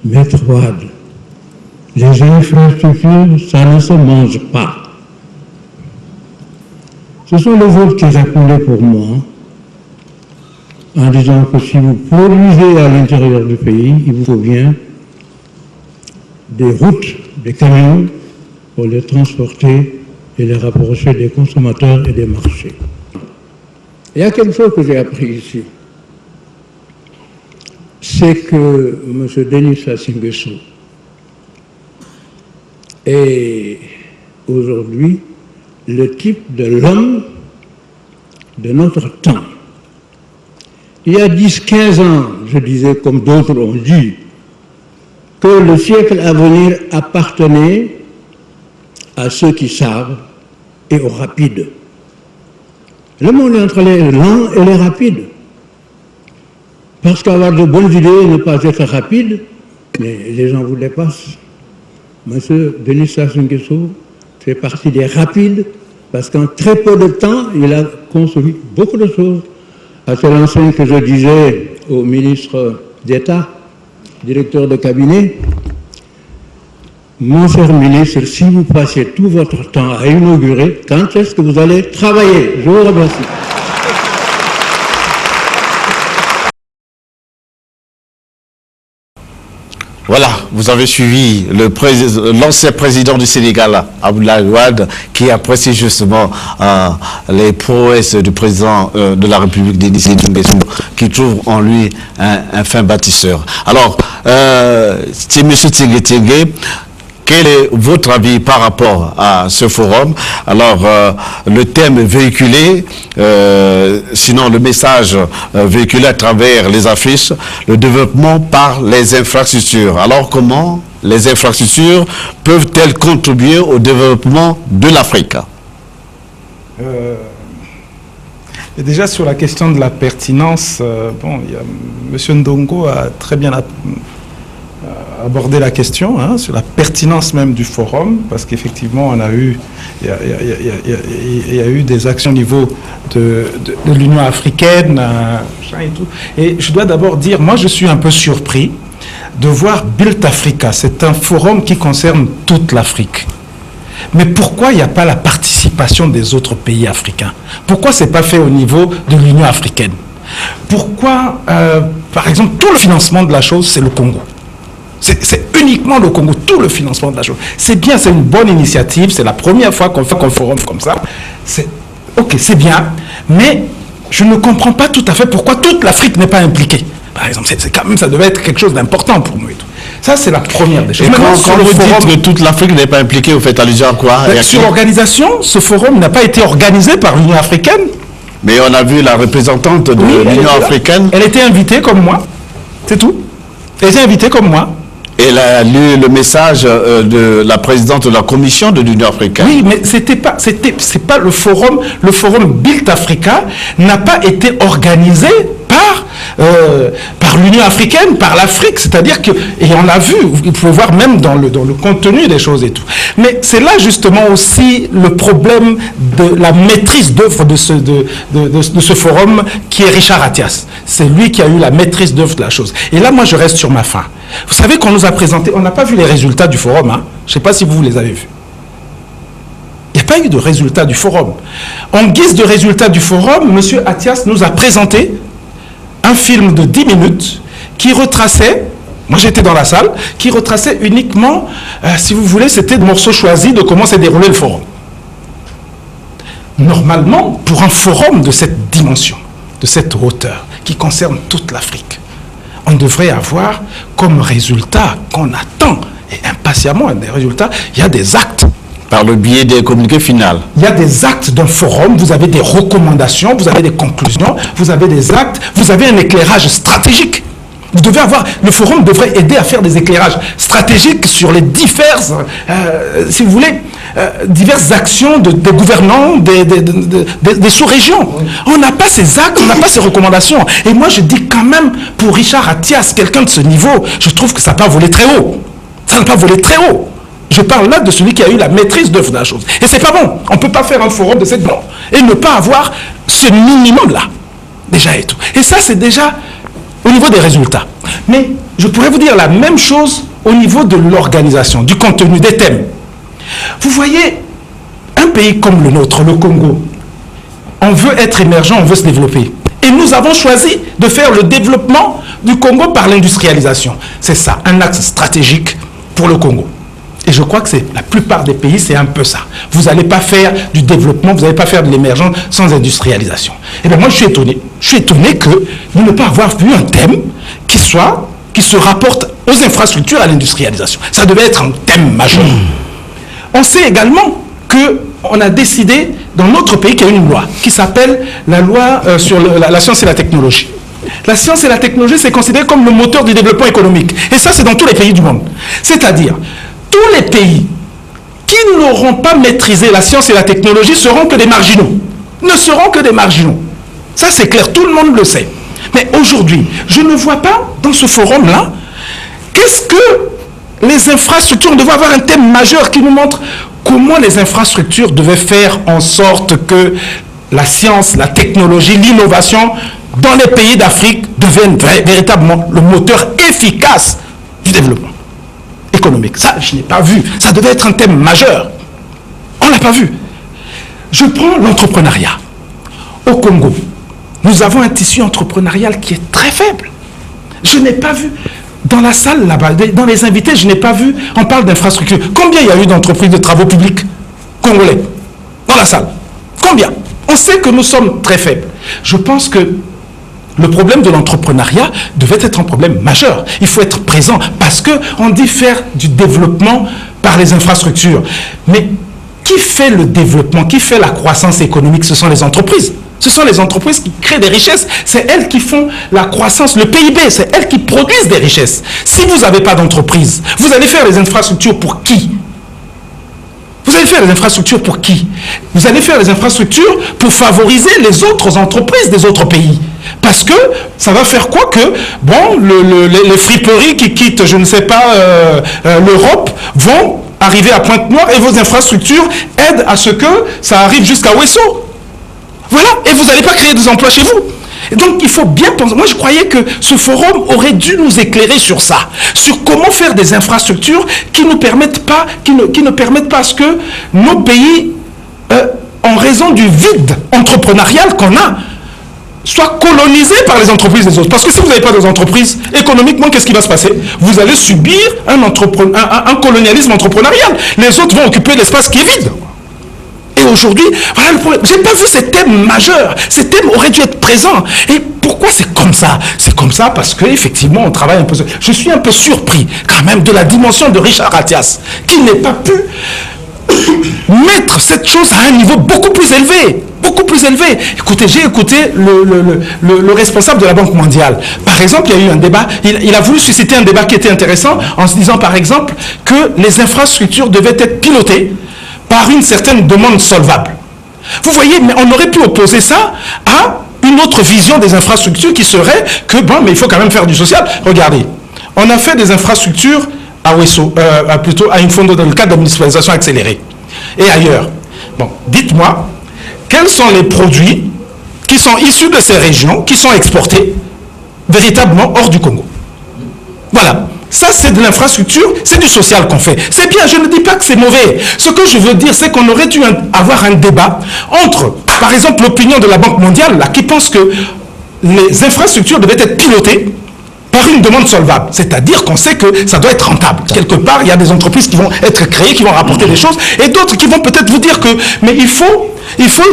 Maître Wade, les infrastructures, ça ne se mange pas. Ce sont les autres qui répondaient pour moi. en disant que si vous produisez à l'intérieur du pays, il vous faut bien des routes, des camions pour les transporter et les rapprocher des consommateurs et des marchés. Il y a quelque chose que j'ai appris ici. C'est que M. Denis Sassou Nguesso est aujourd'hui le type de l'homme de notre temps. Il y a 10-15 ans, je disais, comme d'autres ont dit, que le siècle à venir appartenait à ceux qui savent et aux rapides. Le monde est entre les lents et les rapides. Parce qu'avoir de bonnes idées et ne pas être rapide, mais les gens vous dépassent. Monsieur Denis Sassou Nguesso fait partie des rapides parce qu'en très peu de temps, il a construit beaucoup de choses. À tel enseigne que je disais au ministre d'État, directeur de cabinet, mon cher ministre, si vous passez tout votre temps à inaugurer, quand est-ce que vous allez travailler? Je vous remercie. Voilà, vous avez suivi l'ancien président du Sénégal, Abdoulaye Wade, qui apprécie justement les prouesses du président de la République, Denis Sassou Nguesso, qui trouve en lui un fin bâtisseur. Alors, c'est M. Tingue, quel est votre avis par rapport à ce forum? Alors, le thème véhiculé, sinon le message véhiculé à travers les affiches, le développement par les infrastructures. Alors, comment les infrastructures peuvent-elles contribuer au développement de l'Afrique? Et déjà, sur la question de la pertinence, M. Ndongo a très bien aborder la question sur la pertinence même du forum, parce qu'effectivement il y a eu des actions au niveau de l'Union africaine et tout. Et je dois d'abord dire, moi je suis un peu surpris de voir Build Africa. C'est un forum qui concerne toute l'Afrique. Mais pourquoi il n'y a pas la participation des autres pays africains? Pourquoi ce n'est pas fait au niveau de l'Union africaine? Pourquoi, par exemple, tout le financement de la chose, c'est le Congo? C'est uniquement le Congo, tout le financement de la chose. C'est bien, c'est une bonne initiative, c'est la première fois qu'on fait un forum comme ça. Ok, c'est bien, mais je ne comprends pas tout à fait pourquoi toute l'Afrique n'est pas impliquée. Par exemple, quand même, ça devait être quelque chose d'important pour nous et tout. Ça, c'est la première des choses. Et quand vous dites que toute l'Afrique n'est pas impliquée, vous faites allusion à quoi? Sur l'organisation, ce forum n'a pas été organisé par l'Union africaine. Mais on a vu la représentante de l'Union africaine. Elle était invitée comme moi, c'est tout. Elle était invitée comme moi. Elle a lu le message de la présidente de la commission de l'Union africaine. Oui, mais c'est pas le forum. Le forum Build Africa n'a pas été organisé par l'Union africaine, par l'Afrique. C'est-à-dire que, et on l'a vu, vous pouvez voir même dans le contenu des choses et tout. Mais c'est là justement aussi le problème de la maîtrise d'œuvre de ce forum, qui est Richard Attias. C'est lui qui a eu la maîtrise d'œuvre de la chose. Et là, moi, je reste sur ma faim. Vous savez qu'on nous a présenté, on n'a pas vu les résultats du forum, hein. Je ne sais pas si vous les avez vus. Il n'y a pas eu de résultats du forum. En guise de résultats du forum, M. Attias nous a présenté un film de 10 minutes qui retraçait, moi j'étais dans la salle, qui retraçait uniquement, si vous voulez, c'était des morceaux choisis de comment s'est déroulé le forum. Normalement, pour un forum de cette dimension, de cette hauteur, qui concerne toute l'Afrique, on devrait avoir comme résultat qu'on attend, et impatiemment des résultats, il y a des actes. Par le biais des communiqués finaux. Il y a des actes d'un forum, vous avez des recommandations, vous avez des conclusions, vous avez des actes, vous avez un éclairage stratégique. Vous devez avoir, le forum devrait aider à faire des éclairages stratégiques sur les diverses, si vous voulez, diverses actions des gouvernants, des sous-régions. On n'a pas ces actes, on n'a pas ces recommandations. Et moi, je dis quand même, pour Richard Attias, quelqu'un de ce niveau, je trouve que ça n'a pas volé très haut. Ça n'a pas volé très haut. Je parle là de celui qui a eu la maîtrise d'œuvre de la chose. Et c'est pas bon. On ne peut pas faire un forum de cette bande et ne pas avoir ce minimum-là. Déjà et tout. Et ça, c'est déjà au niveau des résultats. Mais je pourrais vous dire la même chose au niveau de l'organisation, du contenu, des thèmes. Vous voyez, un pays comme le nôtre, le Congo, on veut être émergent, on veut se développer. Et nous avons choisi de faire le développement du Congo par l'industrialisation. C'est ça, un axe stratégique pour le Congo. Et je crois que la plupart des pays, c'est un peu ça. Vous n'allez pas faire du développement, vous n'allez pas faire de l'émergence sans industrialisation. Et bien moi, je suis étonné. Je suis étonné de ne pas avoir vu un thème qui se rapporte aux infrastructures, à l'industrialisation. Ça devait être un thème majeur. On sait également qu'on a décidé dans notre pays qu'il y a une loi qui s'appelle la loi sur la science et la technologie. La science et la technologie, c'est considéré comme le moteur du développement économique. Et ça, c'est dans tous les pays du monde. C'est-à-dire, tous les pays qui n'auront pas maîtrisé la science et la technologie seront que des marginaux. Ne seront que des marginaux. Ça, c'est clair, tout le monde le sait. Mais aujourd'hui, je ne vois pas dans ce forum-là, qu'est-ce que les infrastructures, on devait avoir un thème majeur qui nous montre comment les infrastructures devaient faire en sorte que la science, la technologie, l'innovation dans les pays d'Afrique deviennent véritablement le moteur efficace du développement économique. Ça, je n'ai pas vu. Ça devait être un thème majeur. On ne l'a pas vu. Je prends l'entrepreneuriat. Au Congo, nous avons un tissu entrepreneurial qui est très faible. Je n'ai pas vu. Dans la salle là-bas, dans les invités, je n'ai pas vu, on parle d'infrastructure. Combien il y a eu d'entreprises de travaux publics congolais dans la salle? Combien? On sait que nous sommes très faibles. Je pense que le problème de l'entrepreneuriat devait être un problème majeur. Il faut être présent parce qu'on dit faire du développement par les infrastructures. Mais qui fait le développement, qui fait la croissance économique? Ce sont les entreprises. Ce sont les entreprises qui créent des richesses. C'est elles qui font la croissance, le PIB. C'est elles qui produisent des richesses. Si vous n'avez pas d'entreprise, vous allez faire les infrastructures pour qui? Vous allez faire les infrastructures pour qui? Vous allez faire les infrastructures pour favoriser les autres entreprises des autres pays. Parce que ça va faire quoi que, bon, les friperies qui quittent, je ne sais pas, l'Europe, vont arriver à Pointe-Noire et vos infrastructures aident à ce que ça arrive jusqu'à Ouesso. Voilà, et vous n'allez pas créer des emplois chez vous. Et donc il faut bien penser. Moi je croyais que ce forum aurait dû nous éclairer sur ça, sur comment faire des infrastructures qui ne permettent pas, qui ne permettent pas à ce que nos pays, en raison du vide entrepreneurial qu'on a, soient colonisés par les entreprises des autres. Parce que si vous n'avez pas des entreprises, économiquement, qu'est-ce qui va se passer? Vous allez subir un colonialisme entrepreneurial. Les autres vont occuper l'espace qui est vide. Et aujourd'hui, voilà le problème. Je n'ai pas vu ces thèmes majeurs. Ces thèmes auraient dû être présents. Et pourquoi c'est comme ça? C'est comme ça parce qu'effectivement, on travaille un peu. Je suis un peu surpris quand même de la dimension de Richard Attias, qui n'ait pas pu mettre cette chose à un niveau beaucoup plus élevé. Beaucoup plus élevé. Écoutez, j'ai écouté le responsable de la Banque mondiale. Par exemple, il y a eu un débat, il a voulu susciter un débat qui était intéressant en se disant par exemple que les infrastructures devaient être pilotées par une certaine demande solvable. Vous voyez, mais on aurait pu opposer ça à une autre vision des infrastructures qui serait que, bon, mais il faut quand même faire du social. Regardez, on a fait des infrastructures à Ouesso, plutôt à Infondo dans le cadre de la municipalisation accélérée et ailleurs. Bon, dites-moi, quels sont les produits qui sont issus de ces régions, qui sont exportés véritablement hors du Congo? Voilà. Ça, c'est de l'infrastructure, c'est du social qu'on fait. C'est bien, je ne dis pas que c'est mauvais. Ce que je veux dire, c'est qu'on aurait dû avoir un débat entre, par exemple, l'opinion de la Banque mondiale, là, qui pense que les infrastructures devaient être pilotées par une demande solvable. C'est-à-dire qu'on sait que ça doit être rentable. Quelque part, il y a des entreprises qui vont être créées, qui vont rapporter des choses, et d'autres qui vont peut-être vous dire que, mais il faut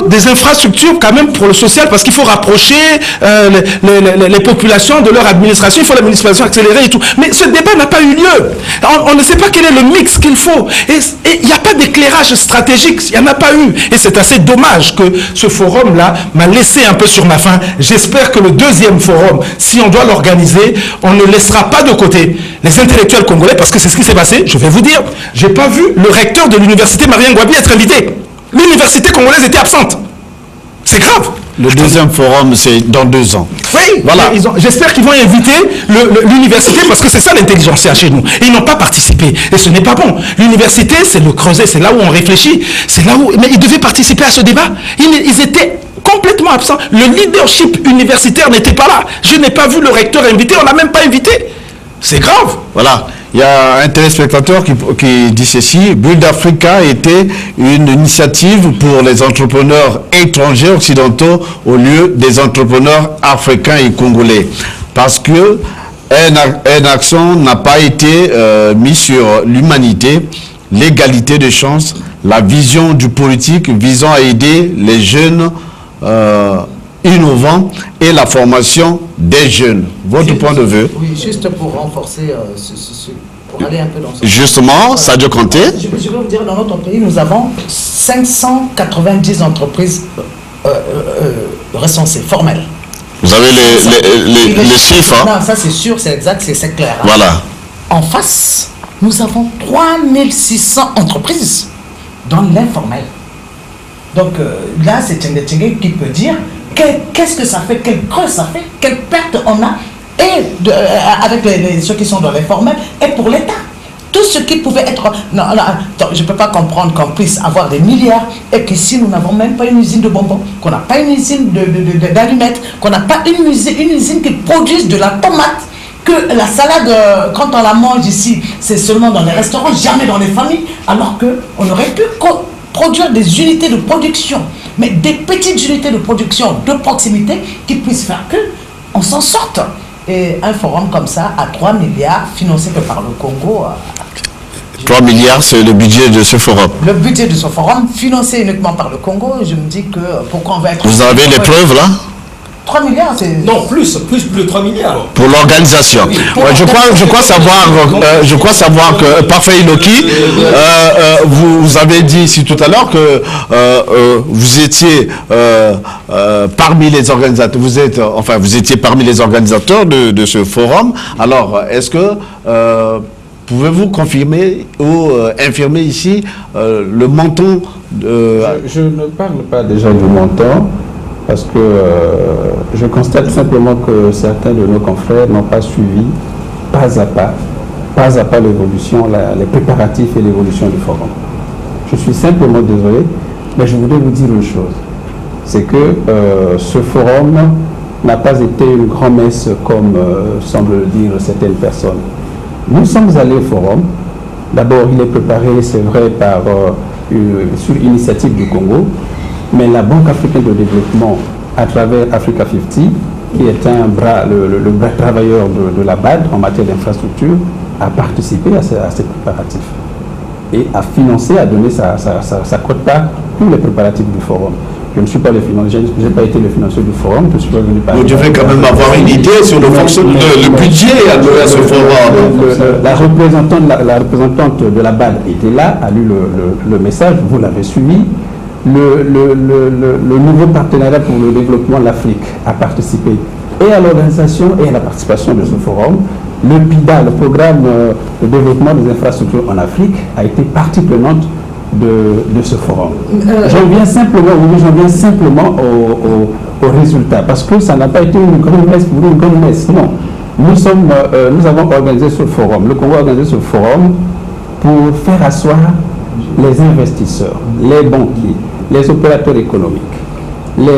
des infrastructures quand même pour le social, parce qu'il faut rapprocher les populations de leur administration, il faut la municipalisation accélérée et tout. Mais ce débat n'a pas eu lieu. On ne sait pas quel est le mix qu'il faut. Et il n'y a pas d'éclairage stratégique, il n'y en a pas eu. Et c'est assez dommage que ce forum-là m'a laissé un peu sur ma faim. J'espère que le deuxième forum, si on doit l'organiser, on ne laissera pas de côté les intellectuels congolais, parce que c'est ce qui s'est passé. Je vais vous dire, je n'ai pas vu le recteur de l'université Marien Ngouabi être invité. L'université congolaise était absente. C'est grave. Le deuxième forum, c'est dans 2 ans. Oui, voilà. J'espère qu'ils vont inviter l'université, parce que c'est ça l'intelligentsia chez nous. Et ils n'ont pas participé. Et ce n'est pas bon. L'université, c'est le creuset, c'est là où on réfléchit. C'est là où... Mais ils devaient participer à ce débat. Ils étaient complètement absents. Le leadership universitaire n'était pas là. Je n'ai pas vu le recteur invité, on n'a même pas invité. C'est grave. Voilà. Il y a un téléspectateur qui dit ceci: Build Africa était une initiative pour les entrepreneurs étrangers occidentaux au lieu des entrepreneurs africains et congolais. Parce que un accent n'a pas été mis sur l'humanité, l'égalité de chances, la vision du politique visant à aider les jeunes innovants et la formation des jeunes. Votre point de vue? Oui, juste pour renforcer, pour aller un peu dans ce... Justement, Sadio Kanté. Je vais vous dire, dans notre pays, nous avons 590 entreprises recensées, formelles. Vous avez les chiffres, hein? Non, ça c'est sûr, c'est exact, c'est clair. Hein? Voilà. En face, nous avons 3600 entreprises dans l'informel. Donc là, c'est Tchengue qui peut dire qu'est-ce que ça fait, quel creux ça fait, quelle perte on a, et avec ceux qui sont dans l'informel, et pour l'État. Tout ce qui pouvait être... Non, je ne peux pas comprendre qu'on puisse avoir des milliards et qu'ici, nous n'avons même pas une usine de bonbons, qu'on n'a pas une usine d'allumettes, qu'on n'a pas une usine qui produise de la tomate, que la salade, quand on la mange ici, c'est seulement dans les restaurants, jamais dans les familles, alors qu'on aurait pu produire des unités de production, mais des petites unités de production de proximité qui puissent faire qu'on s'en sorte. Et un forum comme ça, à 3 milliards, financé que par le Congo... 3 milliards, c'est le budget de ce forum. Le budget de ce forum, financé uniquement par le Congo, je me dis que pourquoi on va être... Vous avez les preuves là? 3 milliards, c'est... Non, plus de 3 milliards. Pour l'organisation. Oui, je crois savoir que, Parfait Inoki, vous avez dit ici tout à l'heure que vous étiez parmi les organisateurs, vous étiez parmi les organisateurs de ce forum. Alors, est-ce que pouvez-vous confirmer ou infirmer ici le montant de... Je ne parle pas déjà du montant, parce que je constate simplement que certains de nos confrères n'ont pas suivi pas à pas l'évolution, les préparatifs et l'évolution du forum. Je suis simplement désolé, mais je voudrais vous dire une chose. C'est que ce forum n'a pas été une grand-messe comme semblent le dire certaines personnes. Nous sommes allés au forum. D'abord, il est préparé, c'est vrai, sur initiative du Congo, mais la Banque africaine de développement, à travers Africa 50, qui est un bras, le bras travailleur de la BAD en matière d'infrastructure, a participé à ces préparatifs et a financé, a donné sa quote-part tous les préparatifs du forum. Je ne suis pas le financier, je n'ai pas été le financier du forum, je suis pas venu par... Vous devez quand même avoir une idée sur le budget alloué à ce forum. La représentante de la BAD était là, a lu le message, vous l'avez suivi. Le nouveau partenariat pour le développement de l'Afrique a participé et à l'organisation et à la participation de ce forum. Le PIDA, le programme de développement des infrastructures en Afrique, a été partie prenante de ce forum. J'en viens simplement au résultat, parce que ça n'a pas été une grande messe pour une grande messe. Non. Nous avons organisé ce forum, le Congo a organisé ce forum pour faire asseoir les investisseurs, les banquiers, les opérateurs économiques, les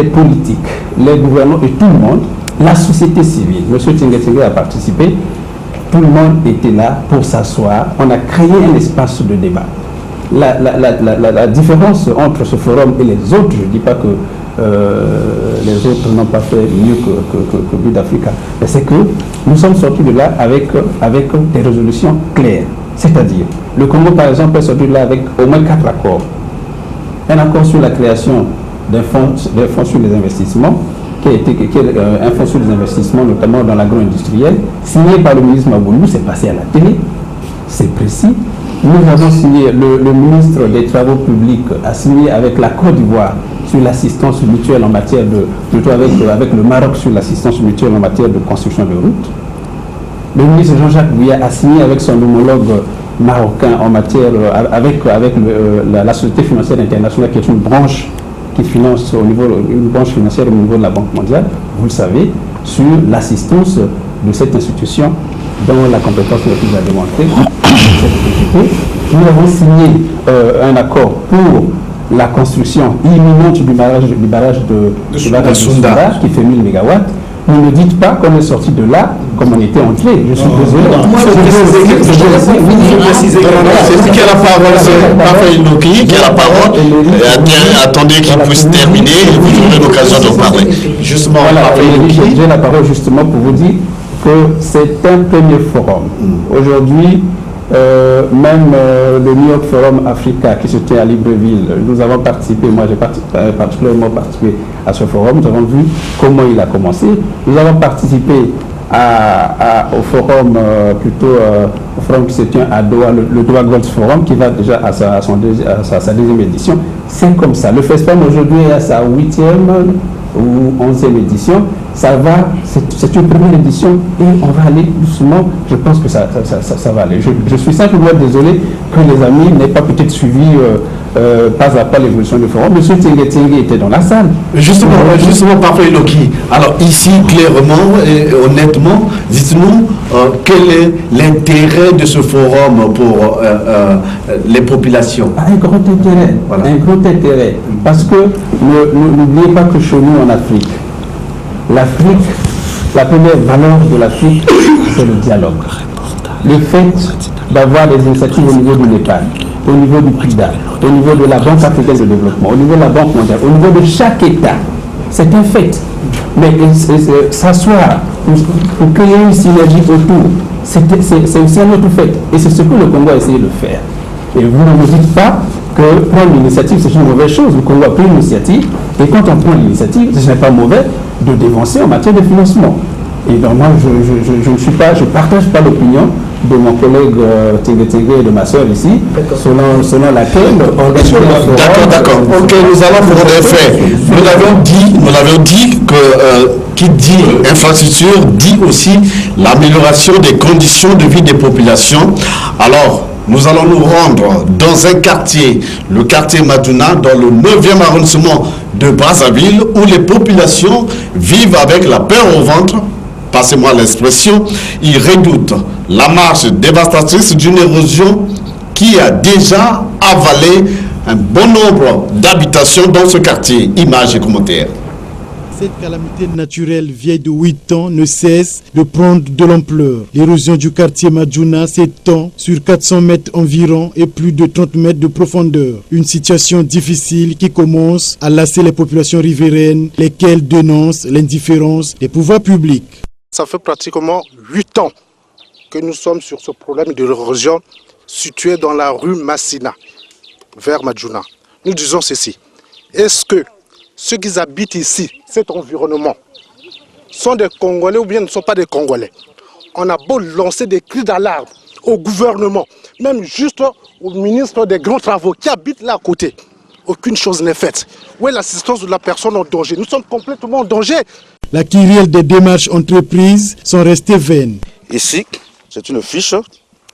politiques, les gouvernants et tout le monde, la société civile. M. Tchengue a participé, tout le monde était là pour s'asseoir. On a créé un espace de débat. La différence entre ce forum et les autres, je ne dis pas que les autres n'ont pas fait mieux que Build Africa, mais c'est que nous sommes sortis de là avec des résolutions claires. C'est-à-dire, le Congo, par exemple, est sorti de là avec au moins 4 accords. Un accord sur la création d'un fonds sur les investissements, qui est un fonds sur les investissements, notamment dans l'agro-industriel, signé par le ministre Maboulou, c'est passé à la télé, c'est précis. Nous avons signé, le ministre des Travaux publics a signé avec la Côte d'Ivoire sur l'assistance mutuelle en matière plutôt avec le Maroc sur l'assistance mutuelle en matière de construction de routes. Le ministre Jean-Jacques Bouya a signé avec son homologue marocain en matière, avec la Société financière internationale, qui est une branche qui finance une branche financière au niveau de la Banque mondiale, vous le savez, sur l'assistance de cette institution dont la compétence n'est plus à démontrer. Nous avons signé un accord pour la construction imminente du barrage de Sunda, qui fait 1000 MW. Ne me dites pas qu'on est sorti de là comme on était entré. Je suis désolé. Moi, c'est qui a la parole, c'est Parfait Inoki qui a la parole. Attendez qu'il puisse terminer et vous aurez l'occasion de parler. Justement, voilà, j'ai la parole justement pour vous dire que c'est un premier forum. Aujourd'hui, même le New York Forum Africa qui se tient à Libreville, nous avons participé, moi j'ai particulièrement participé à ce forum, nous avons vu comment il a commencé. Nous avons participé au forum, au forum qui se tient à Doha, le Doha Gold Forum, qui va déjà à sa deuxième édition. C'est comme ça. Le FESPAM aujourd'hui est à sa 8e ou 11e édition. Ça va, c'est une première édition et on va aller doucement. Je pense que ça va aller. Je suis simplement désolé que les amis n'aient pas peut-être suivi pas à pas l'évolution du forum. Monsieur Tengue était dans la salle. Justement, Parfait Inoki. Alors ici, clairement et honnêtement, dites-nous quel est l'intérêt de ce forum pour les populations? Un grand intérêt, voilà. Un grand intérêt. Parce que n'oubliez pas que chez nous en Afrique, l'Afrique, la première valeur de l'Afrique, c'est le dialogue. Le fait d'avoir des initiatives au niveau du Népal, au niveau du PIDA, au niveau de la Banque africaine de développement, au niveau de la Banque mondiale, au niveau de chaque État, c'est un fait. Mais s'asseoir pour créer une synergie autour, c'est aussi un autre fait. Et c'est ce que le Congo a essayé de faire. Et vous ne me dites pas que prendre l'initiative, c'est une mauvaise chose. Le Congo a pris l'initiative, et quand on prend l'initiative, ce n'est pas mauvais de dévancer en matière de financement. Et donc moi, je partage pas l'opinion de mon collègue Tengue et de ma soeur ici, selon laquelle D'accord. Ok, nous allons pour des faits. Nous l'avions dit que qui dit infrastructure dit aussi l'amélioration des conditions de vie des populations. Alors, nous allons nous rendre dans un quartier, le quartier Madjouna, dans le 9e arrondissement de Brazzaville, où les populations vivent avec la peur au ventre. Passez-moi l'expression, ils redoutent la marche dévastatrice d'une érosion qui a déjà avalé un bon nombre d'habitations dans ce quartier. Images et commentaires. Cette calamité naturelle vieille de 8 ans ne cesse de prendre de l'ampleur. L'érosion du quartier Madjouna s'étend sur 400 mètres environ et plus de 30 mètres de profondeur. Une situation difficile qui commence à lasser les populations riveraines, lesquelles dénoncent l'indifférence des pouvoirs publics. Ça fait pratiquement 8 ans que nous sommes sur ce problème de l'érosion situé dans la rue Massina, vers Madjouna. Nous disons ceci. Est-ce que ceux qui habitent ici, cet environnement, sont des Congolais ou bien ne sont pas des Congolais? On a beau lancer des cris d'alarme au gouvernement, même juste au ministre des grands travaux qui habite là à côté. Aucune chose n'est faite. Où est l'assistance de la personne en danger? Nous sommes complètement en danger. La kyrielle des démarches entreprises sont restées vaines. Ici, c'est une fiche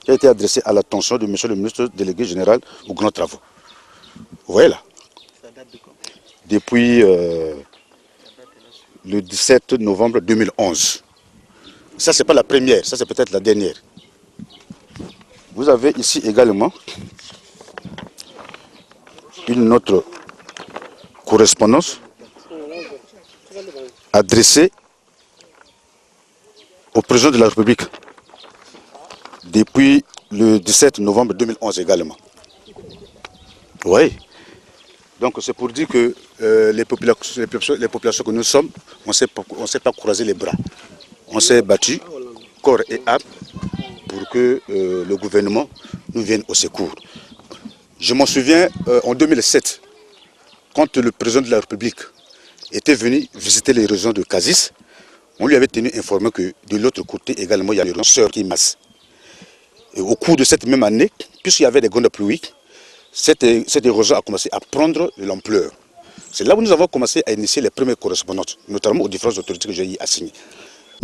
qui a été adressée à l'attention de monsieur le ministre délégué général aux grands travaux. Vous voyez là? Depuis le 17 novembre 2011. Ça, ce n'est pas la première, ça c'est peut-être la dernière. Vous avez ici également une autre correspondance adressée au président de la République depuis le 17 novembre 2011 également. Oui. Donc c'est pour dire que les populations que nous sommes, on ne s'est pas croisé les bras. On s'est battu corps et âme pour que le gouvernement nous vienne au secours. Je m'en souviens en 2007, quand le président de la République était venu visiter les régions de Kazis, on lui avait tenu informé que de l'autre côté également il y a une sœur qui masse. Et au cours de cette même année, puisqu'il y avait des grandes pluies, cette érosion a commencé à prendre de l'ampleur. C'est là où nous avons commencé à initier les premières correspondances, notamment aux différentes autorités que j'ai assignées.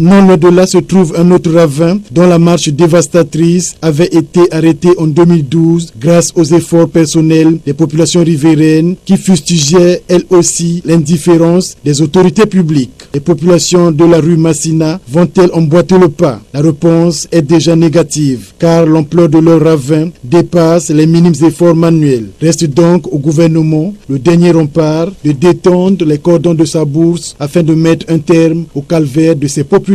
Non loin de là se trouve un autre ravin dont la marche dévastatrice avait été arrêtée en 2012 grâce aux efforts personnels des populations riveraines qui fustigeaient elles aussi l'indifférence des autorités publiques. Les populations de la rue Massina vont-elles emboîter le pas? La réponse est déjà négative car l'ampleur de leur ravin dépasse les minimes efforts manuels. Reste donc au gouvernement le dernier rempart de détendre les cordons de sa bourse afin de mettre un terme au calvaire de ces populations.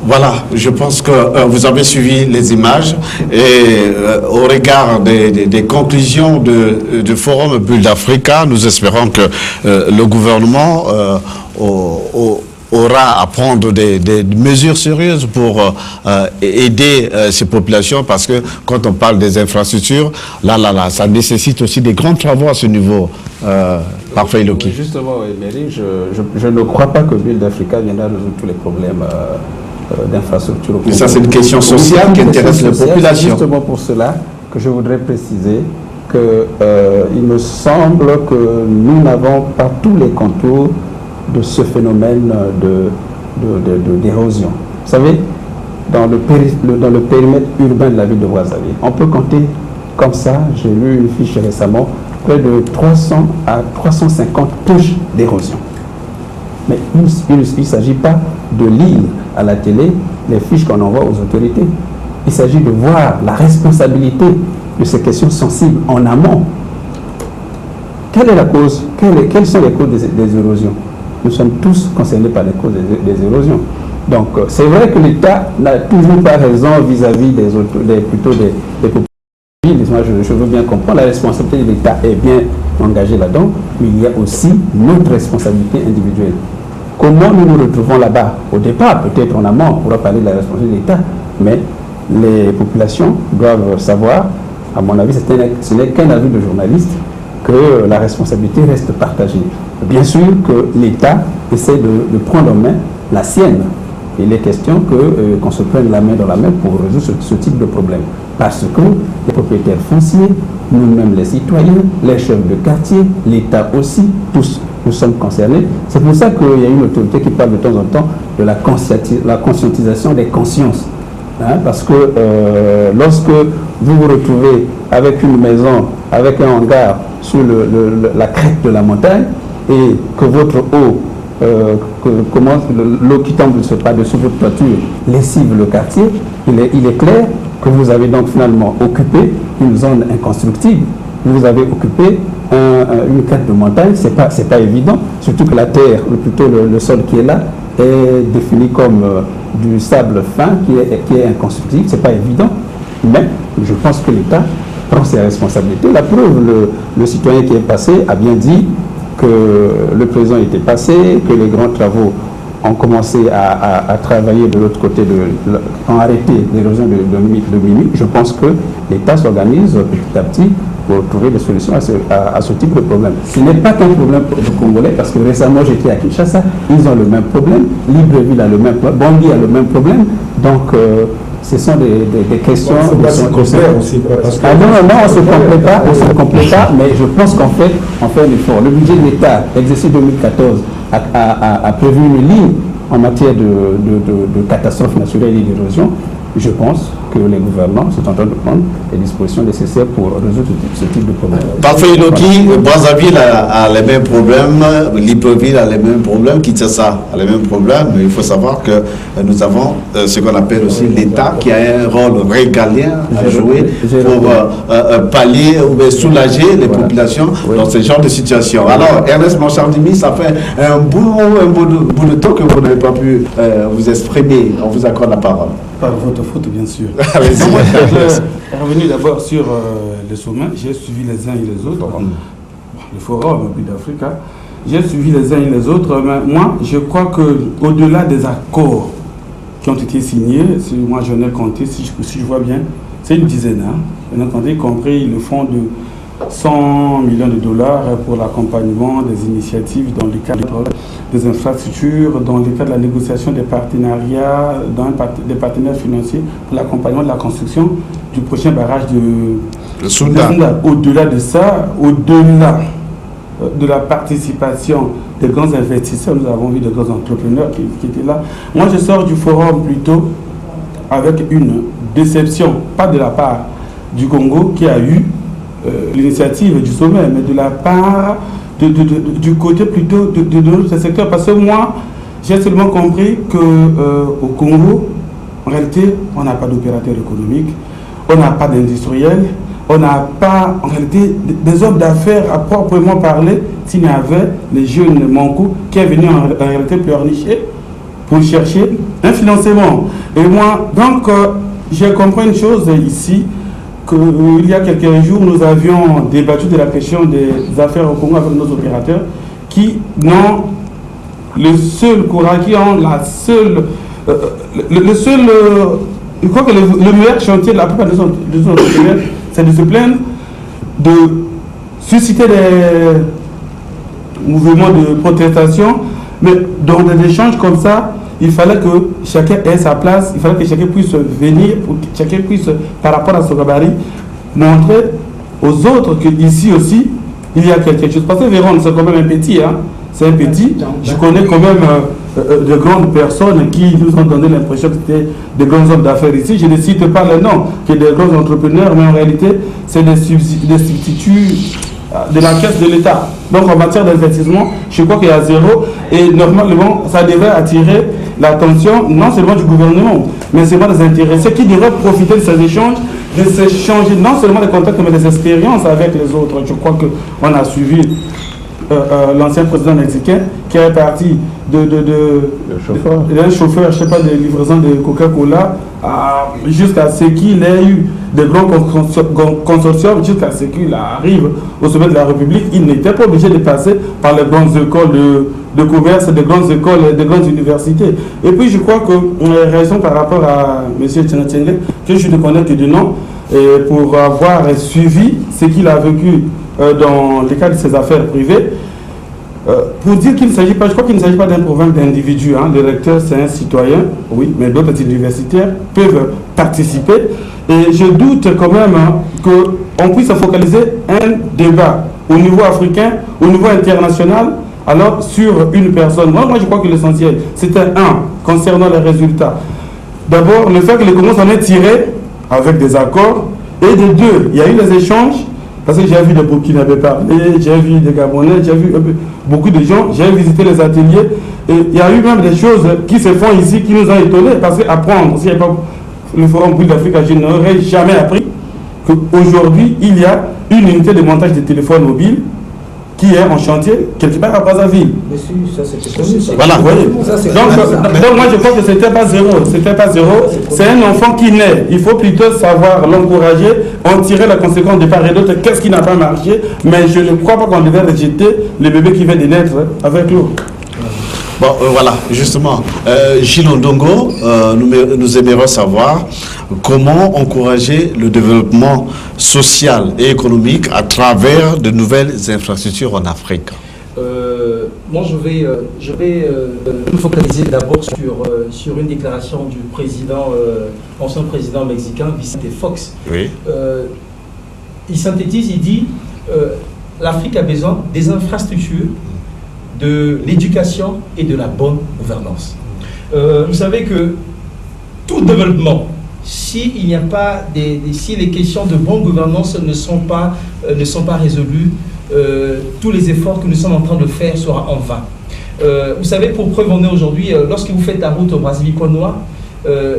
Voilà, je pense que vous avez suivi les images et au regard des conclusions du Forum Bulle d'Africa, nous espérons que le gouvernement aura à prendre des mesures sérieuses pour aider ces populations, parce que quand on parle des infrastructures, là, ça nécessite aussi des grands travaux à ce niveau. Parfait, Loki. Justement, Emery, je ne crois pas que Bulle d'Africa viendra résoudre tous les problèmes d'infrastructures. Mais ça, c'est une question sociale qui intéresse les populations. C'est justement pour cela que je voudrais préciser qu'il me semble que nous n'avons pas tous les contours de ce phénomène d'érosion. Vous savez, dans le périmètre urbain de la ville de Brazzaville, on peut compter comme ça, j'ai lu une fiche récemment, près de 300 à 350 touches d'érosion. Mais il ne s'agit pas de lire à la télé les fiches qu'on envoie aux autorités. Il s'agit de voir la responsabilité de ces questions sensibles en amont. Quelle est la cause? Quelles sont les causes des érosions? Nous sommes tous concernés par les causes des érosions. Donc, c'est vrai que l'État n'a toujours pas raison vis-à-vis des populations. Moi, je veux bien comprendre, la responsabilité de l'État est bien engagée là-dedans, mais il y a aussi notre responsabilité individuelle. Comment nous nous retrouvons là-bas? Au départ, peut-être en amont, on pourra parler de la responsabilité de l'État, mais les populations doivent savoir, à mon avis, ce n'est qu'un avis de journaliste, que la responsabilité reste partagée. Bien sûr que l'État essaie de prendre en main la sienne. Il est question qu'on se prenne la main dans la main pour résoudre ce type de problème. Parce que les propriétaires fonciers, nous-mêmes les citoyens, les chefs de quartier, l'État aussi, tous, nous sommes concernés. C'est pour ça qu'il y a une autorité qui parle de temps en temps de la conscientisation des consciences. Hein, parce que lorsque vous vous retrouvez avec une maison, avec un hangar sur la crête de la montagne, et que votre eau, l'eau qui tombe par-dessus votre toiture lessive le quartier, il est clair que vous avez donc finalement occupé une zone inconstructible. Vous avez occupé une crête de montagne, c'est pas évident, surtout que la terre, ou plutôt le sol qui est là, est défini comme du sable fin qui est inconstructible, c'est pas évident, mais je pense que l'État prend ses responsabilités. La preuve, le citoyen qui est passé a bien dit que le président était passé, que les grands travaux ont commencé à travailler de l'autre côté, ont arrêté l'érosion de Mimi. Je pense que l'État s'organise petit à petit pour trouver des solutions à ce type de problème. Ce n'est pas qu'un problème pour les Congolais, parce que récemment j'étais à Kinshasa, ils ont le même problème, Libreville a le même problème, Bangui a le même problème, donc ce sont des questions... On ne se complète aussi. Non, on ne se complète pas, mais je pense qu'on fait un effort. Le budget de l'État, l'exercice 2014, a prévu une ligne en matière de catastrophes naturelles et d'érosion. Je pense que les gouvernements sont en train de prendre les dispositions nécessaires pour résoudre ce type de problème. Parfait, Loki, Brazzaville a les mêmes problèmes, Libreville a les mêmes problèmes, Kinshasa a les mêmes problèmes. Il faut savoir que nous avons ce qu'on appelle aussi l'État qui a un rôle régalien à jouer pour pallier ou soulager les populations dans ce genre de situation. Alors, Ernest Manchardimi, ça fait un bout de temps que vous n'avez pas pu vous exprimer. On vous accorde la parole. Par votre faute, bien sûr. Allez-y. Revenu d'abord sur le sommet, j'ai suivi les uns et les autres, le forum d'Africa, j'ai suivi les uns et les autres, mais moi, je crois qu'au-delà des accords qui ont été signés, moi j'en ai compté, si je vois bien, c'est une dizaine, j'en ai compté, y compris le fonds de 100 millions de dollars pour l'accompagnement des initiatives dans le cadre des infrastructures, dans le cadre de la négociation des partenariats, des partenaires financiers pour l'accompagnement de la construction du prochain barrage de Sounda. Au-delà de ça, au-delà de la participation des grands investisseurs, nous avons vu des grands entrepreneurs qui étaient là. Moi, je sors du forum plutôt avec une déception, pas de la part du Congo qui a eu l'initiative du sommet, mais de la part du côté plutôt de notre secteur. Parce que moi, j'ai seulement compris qu'au Congo, en réalité, on n'a pas d'opérateur économique, on n'a pas d'industriel, on n'a pas, en réalité, des hommes d'affaires à proprement parler, s'il y avait les jeunes Mankou qui est venu en réalité pleurnicher pour chercher un financement. Et moi, donc, j'ai compris une chose ici, qu'il y a quelques jours, nous avions débattu de la question des affaires au Congo avec nos opérateurs qui n'ont le seul courage, qui ont la seule... le seul... je crois que le meilleur chantier de la plupart des entrepreneurs, c'est de se plaindre, de susciter des mouvements de protestation, mais dans des échanges comme ça, il fallait que chacun ait sa place, il fallait que chacun puisse venir, pour que chacun puisse, par rapport à son gabarit, montrer aux autres qu'ici aussi, il y a quelque chose. Parce que Véron, c'est quand même un petit, hein? C'est un petit. Je connais quand même de grandes personnes qui nous ont donné l'impression que c'était de grands hommes d'affaires ici. Je ne cite pas les noms, qui sont des grands entrepreneurs, mais en réalité, c'est des substituts de la caisse de l'État. Donc en matière d'investissement, je crois qu'il y a zéro. Et normalement, ça devrait attirer l'attention, non seulement du gouvernement, mais seulement des intéressés qui devraient profiter de ces échanges, de s'échanger non seulement des contacts, mais des expériences avec les autres. Je crois qu'on a suivi l'ancien président mexicain qui est parti d'un chauffeur, je ne sais pas, de livraison de Coca-Cola jusqu'à ce qu'il ait eu des grands consortiums, jusqu'à ce qu'il arrive au sommet de la République. Il n'était pas obligé de passer par les grandes écoles de commerce, des grandes écoles, des grandes universités. Et puis je crois qu'on a raison par rapport à M. Tchenatchengue, que je ne connais que de nom, et pour avoir suivi ce qu'il a vécu dans le cadre de ses affaires privées, pour dire qu'il ne s'agit pas, je crois qu'il ne s'agit pas d'un problème d'individu. Hein. Le recteur, c'est un citoyen, oui, mais d'autres universitaires peuvent participer. Et je doute quand même qu'on puisse focaliser un débat au niveau africain, au niveau international, alors sur une personne. Moi je crois que l'essentiel, c'était concernant les résultats. D'abord, le fait que le Congo s'en est tiré avec des accords, et de deux, il y a eu des échanges. Parce que j'ai vu des Burkinabés parler, j'ai vu des Gabonais, j'ai vu beaucoup de gens, j'ai visité les ateliers. Et il y a eu même des choses qui se font ici qui nous ont étonnés. Parce qu'apprendre, s'il n'y avait pas le Forum Brut d'Afrique, je n'aurais jamais appris qu'aujourd'hui, il y a une unité de montage de téléphones mobiles qui est en chantier quelque part à Brazzaville. Mais si, ça c'était connu. Voilà, oui. Donc moi je crois que c'était pas zéro. C'était pas zéro. C'est un enfant qui naît. Il faut plutôt savoir l'encourager, en tirer la conséquence de part et d'autre. Qu'est-ce qui n'a pas marché? Mais je ne crois pas qu'on devait rejeter le bébé qui vient de naître avec l'eau. Bon, voilà, justement, Gilles Ndongo, nous aimerions savoir comment encourager le développement social et économique à travers de nouvelles infrastructures en Afrique. Moi, je vais me focaliser d'abord sur une déclaration du président, ancien président mexicain, Vicente Fox. Oui. Il synthétise, il dit l'Afrique a besoin des infrastructures, de l'éducation et de la bonne gouvernance. Vous savez que tout développement, si les questions de bonne gouvernance ne sont pas résolues, tous les efforts que nous sommes en train de faire seront en vain. Vous savez, pour preuve, on est aujourd'hui, lorsque vous faites la route au Brazzaville-Connois,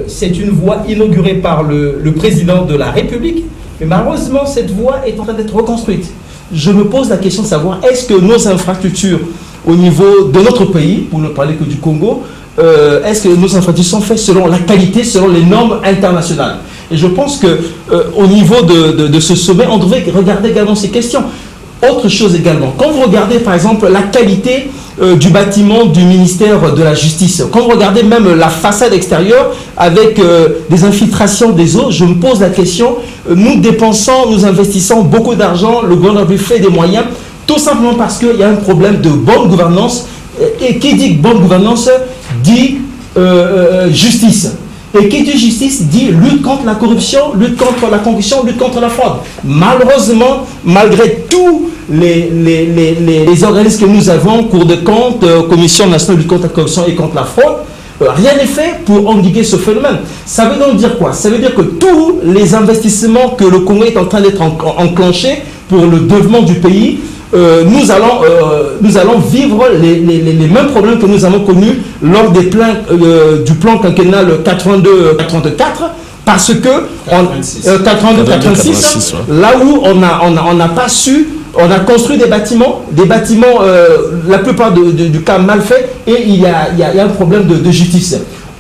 c'est une voie inaugurée par le président de la République, mais malheureusement, cette voie est en train d'être reconstruite. Je me pose la question de savoir, est-ce que nos infrastructures au niveau de notre pays, pour ne parler que du Congo, est-ce que nos infrastructures sont faites selon la qualité, selon les normes internationales? Et je pense qu'au niveau de ce sommet, on devrait regarder également ces questions. Autre chose également, quand vous regardez par exemple la qualité du bâtiment du ministère de la Justice, quand vous regardez même la façade extérieure avec des infiltrations des eaux, je me pose la question, nous investissons beaucoup d'argent, le gouvernement fait des moyens, tout simplement parce qu'il y a un problème de bonne gouvernance. Et qui dit bonne gouvernance dit justice. Et qui dit justice dit lutte contre la corruption, lutte contre la corruption, lutte contre la fraude. Malheureusement, malgré tous les organismes que nous avons, Cour des comptes, Commission nationale de lutte contre la corruption et contre la fraude, rien n'est fait pour endiguer ce phénomène. Ça veut donc dire quoi? Ça veut dire que tous les investissements que le Congo est en train d'être enclenchés pour le développement du pays, nous allons vivre les mêmes problèmes que nous avons connus lors des plans, du plan quinquennal 82-84, parce que 82-86, là où on n'a pas su, on a construit des bâtiments, la plupart du cas mal faits, et il y a un problème de justice.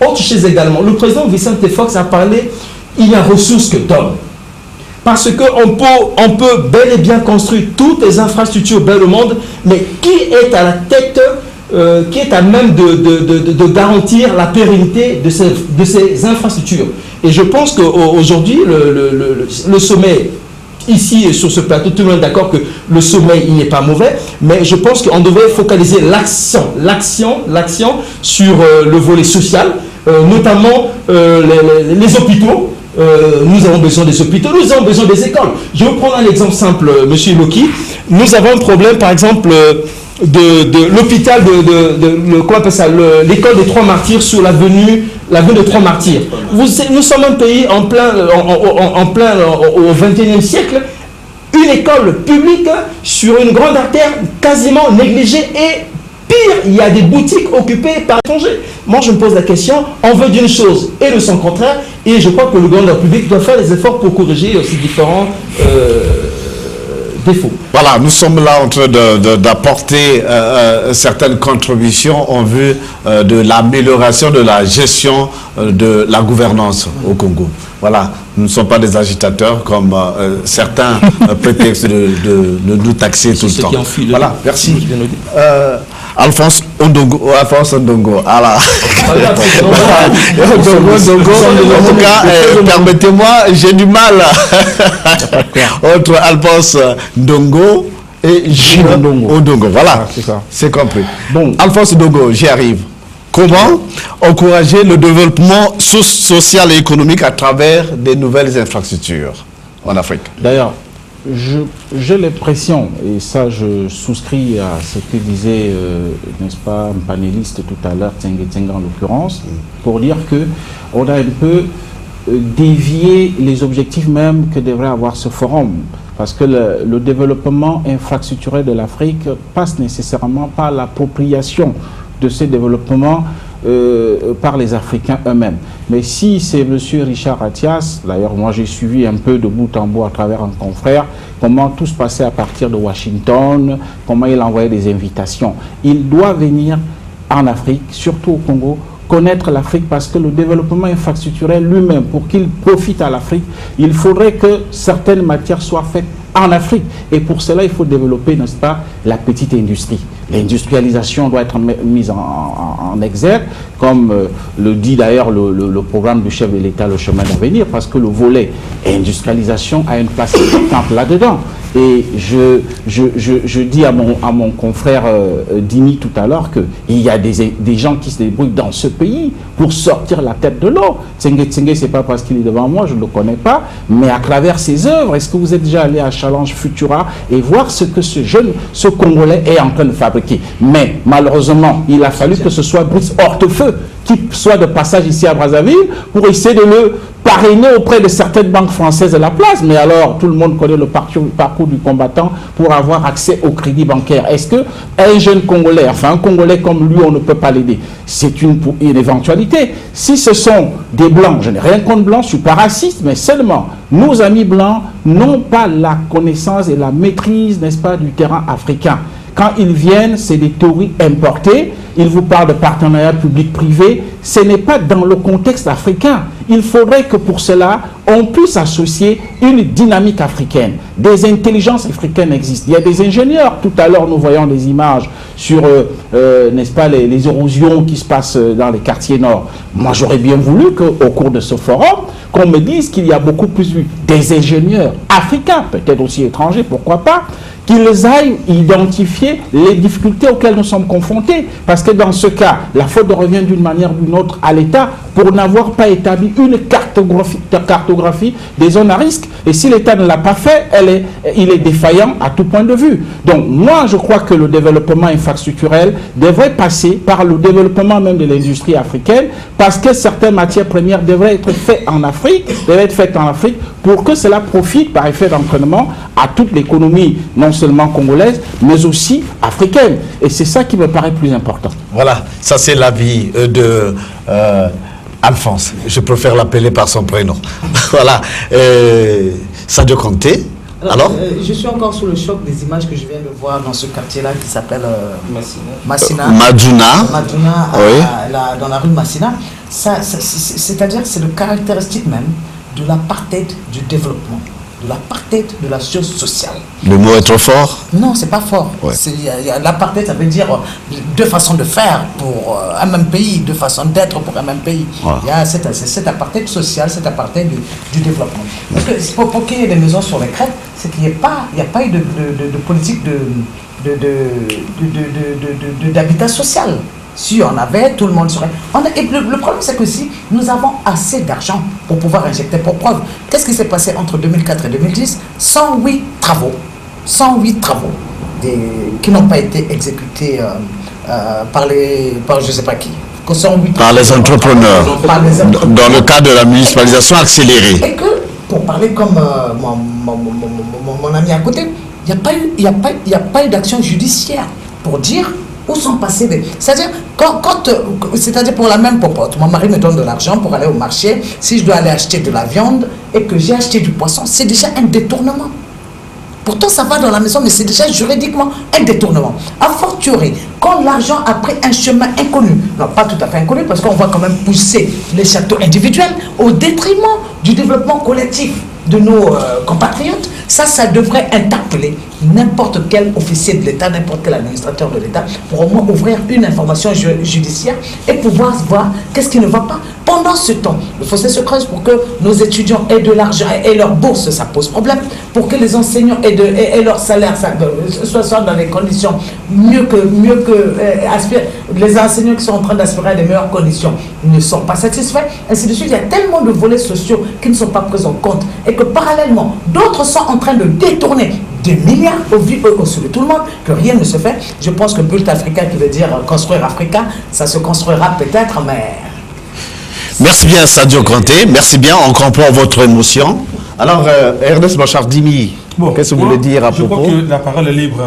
Autre chose également, le président Vicente Fox a parlé, il y a ressources que d'hommes. Parce qu'on peut bel et bien construire toutes les infrastructures dans le monde, mais qui est à la tête, qui est à même de garantir la pérennité de ces infrastructures? Et je pense qu'aujourd'hui, le sommet, ici sur ce plateau, tout le monde est d'accord que le sommet, il n'est pas mauvais, mais je pense qu'on devrait focaliser l'action sur le volet social, notamment les hôpitaux. Nous avons besoin des hôpitaux, nous avons besoin des écoles. Je vais vous prendre un exemple simple, monsieur Loki. Nous avons un problème, par exemple, de l'hôpital l'école des Trois Martyrs sur l'avenue des Trois Martyrs. Nous sommes un pays en plein au XXIe siècle. Une école publique sur une grande artère quasiment négligée, et pire, il y a des boutiques occupées par étrangers. Moi, je me pose la question, on veut d'une chose et de son contraire, et je crois que le gouvernement de la République doit faire des efforts pour corriger ces différents défauts. Voilà, nous sommes là en train d'apporter certaines contributions en vue de l'amélioration de la gestion de la gouvernance au Congo. Voilà, nous ne sommes pas des agitateurs comme certains prétextent de nous taxer tout le temps. Voilà, merci. Alphonse Ndongo. Alors, en tout cas, permettez-moi, j'ai du mal entre Alphonse Ndongo et Gilles Ndongo. Voilà, c'est compris. Bon, Alphonse Ndongo, j'y arrive. Comment encourager le développement social et économique à travers des nouvelles infrastructures en Afrique? D'ailleurs, j'ai l'impression, et ça je souscris à ce que disait, n'est-ce pas, un panéliste tout à l'heure, Tsengue en l'occurrence, pour dire qu'on a un peu dévié les objectifs même que devrait avoir ce forum. Parce que le développement infrastructurel de l'Afrique passe nécessairement par l'appropriation de ces développements par les Africains eux-mêmes. Mais si c'est M. Richard Attias, d'ailleurs moi j'ai suivi un peu de bout en bout à travers un confrère, comment tout se passait à partir de Washington, comment il envoyait des invitations. Il doit venir en Afrique, surtout au Congo, connaître l'Afrique, parce que le développement infrastructurel lui-même, pour qu'il profite à l'Afrique, il faudrait que certaines matières soient faites en Afrique. Et pour cela, il faut développer, n'est-ce pas, la petite industrie. L'industrialisation doit être mise en exergue, comme le dit d'ailleurs le programme du chef de l'État, le chemin d'avenir, parce que le volet industrialisation a une place importante là-dedans. Et je dis à mon confrère Dini tout à l'heure qu'il y a des gens qui se débrouillent dans ce pays pour sortir la tête de l'eau. Tsengue, c'est pas parce qu'il est devant moi, je ne le connais pas, mais à travers ses œuvres, est-ce que vous êtes déjà allé à Challenge Futura et voir ce que ce Congolais est en train de fabriquer? Mais malheureusement, il a fallu que ce soit Brice Hortefeux qui soit de passage ici à Brazzaville pour essayer de le parrainer auprès de certaines banques françaises de la place. Mais alors, tout le monde connaît le parcours du combattant pour avoir accès au crédit bancaire. Est-ce qu'un jeune Congolais, enfin un Congolais comme lui, on ne peut pas l'aider? C'est une éventualité. Si ce sont des Blancs, je n'ai rien contre Blancs, je ne suis pas raciste, mais seulement nos amis Blancs n'ont pas la connaissance et la maîtrise, n'est-ce pas, du terrain africain. Quand ils viennent, c'est des théories importées. Ils vous parlent de partenariat public-privé. Ce n'est pas dans le contexte africain. Il faudrait que pour cela, on puisse associer une dynamique africaine. Des intelligences africaines existent. Il y a des ingénieurs. Tout à l'heure, nous voyons des images sur, n'est-ce pas, les érosions qui se passent dans les quartiers nord. Moi, j'aurais bien voulu qu'au cours de ce forum, qu'on me dise qu'il y a beaucoup plus des ingénieurs africains, peut-être aussi étrangers, pourquoi pas, qu'ils aillent identifier les difficultés auxquelles nous sommes confrontés. Parce que dans ce cas, la faute revient d'une manière ou d'une autre à l'État pour n'avoir pas établi une cartographie des zones à risque. Et si l'État ne l'a pas fait, il est défaillant à tout point de vue. Donc moi, je crois que le développement infrastructurel devrait passer par le développement même de l'industrie africaine, parce que certaines matières premières devraient être faites en Afrique, pour que cela profite par effet d'entraînement à toute l'économie, non seulement congolaise, mais aussi africaine. Et c'est ça qui me paraît plus important. Voilà, ça c'est l'avis de Alphonse. Je préfère l'appeler par son prénom. Voilà. Sadio Kanté. Alors, je suis encore sous le choc des images que je viens de voir dans ce quartier-là qui s'appelle Massina. Madjouna. Oui. Dans la rue Massina. C'est-à-dire que c'est le caractéristique même de l'apartheid du développement, de l'apartheid de la chose sociale. Le mot est trop fort? Non, c'est pas fort. Ouais. L'apartheid, ça veut dire deux façons de faire pour un même pays, deux façons d'être pour un même pays. Voilà. Il y a cet apartheid social, cet apartheid du développement. Parce que pour qu'il y ait des maisons sur les crêtes, c'est qu'il n'y a pas eu de politique d'habitat social. Si on avait, tout le monde serait... Et le problème, c'est que si nous avons assez d'argent pour pouvoir injecter pour preuve, qu'est-ce qui s'est passé entre 2004 et 2010? 108 travaux qui n'ont pas été exécutés par je ne sais pas qui. Par les entrepreneurs. Dans le cadre de la municipalisation accélérée. Et que, pour parler comme mon ami à côté, il n'y a pas eu d'action judiciaire pour dire... Où sont passés des... C'est-à-dire, c'est-à-dire pour la même popote, mon mari me donne de l'argent pour aller au marché, si je dois aller acheter de la viande et que j'ai acheté du poisson, c'est déjà un détournement. Pourtant, ça va dans la maison, mais c'est déjà juridiquement un détournement. A fortiori, quand l'argent a pris un chemin inconnu, non, pas tout à fait inconnu, parce qu'on va quand même pousser les châteaux individuels au détriment du développement collectif de nos compatriotes, ça devrait interpeller n'importe quel officier de l'État, n'importe quel administrateur de l'État, pour au moins ouvrir une information judiciaire et pouvoir voir qu'est-ce qui ne va pas. Pendant ce temps, le fossé se creuse pour que nos étudiants aient de l'argent et leur bourse, ça pose problème, pour que les enseignants aient leur salaire, soient dans des conditions mieux que les enseignants qui sont en train d'aspirer à des meilleures conditions ne sont pas satisfaits, ainsi de suite. Il y a tellement de volets sociaux qui ne sont pas pris en compte et que parallèlement, d'autres sont en train de détourner des milliards au vu de tout le monde, que rien ne se fait. Je pense que Build Africa, qui veut dire construire Africa, ça se construira peut-être, mais... Merci bien Sadio Kanté, merci bien, on comprend votre émotion. Alors Ernest Bachardimi, qu'est-ce que vous voulez dire à propos? Je crois que la parole est libre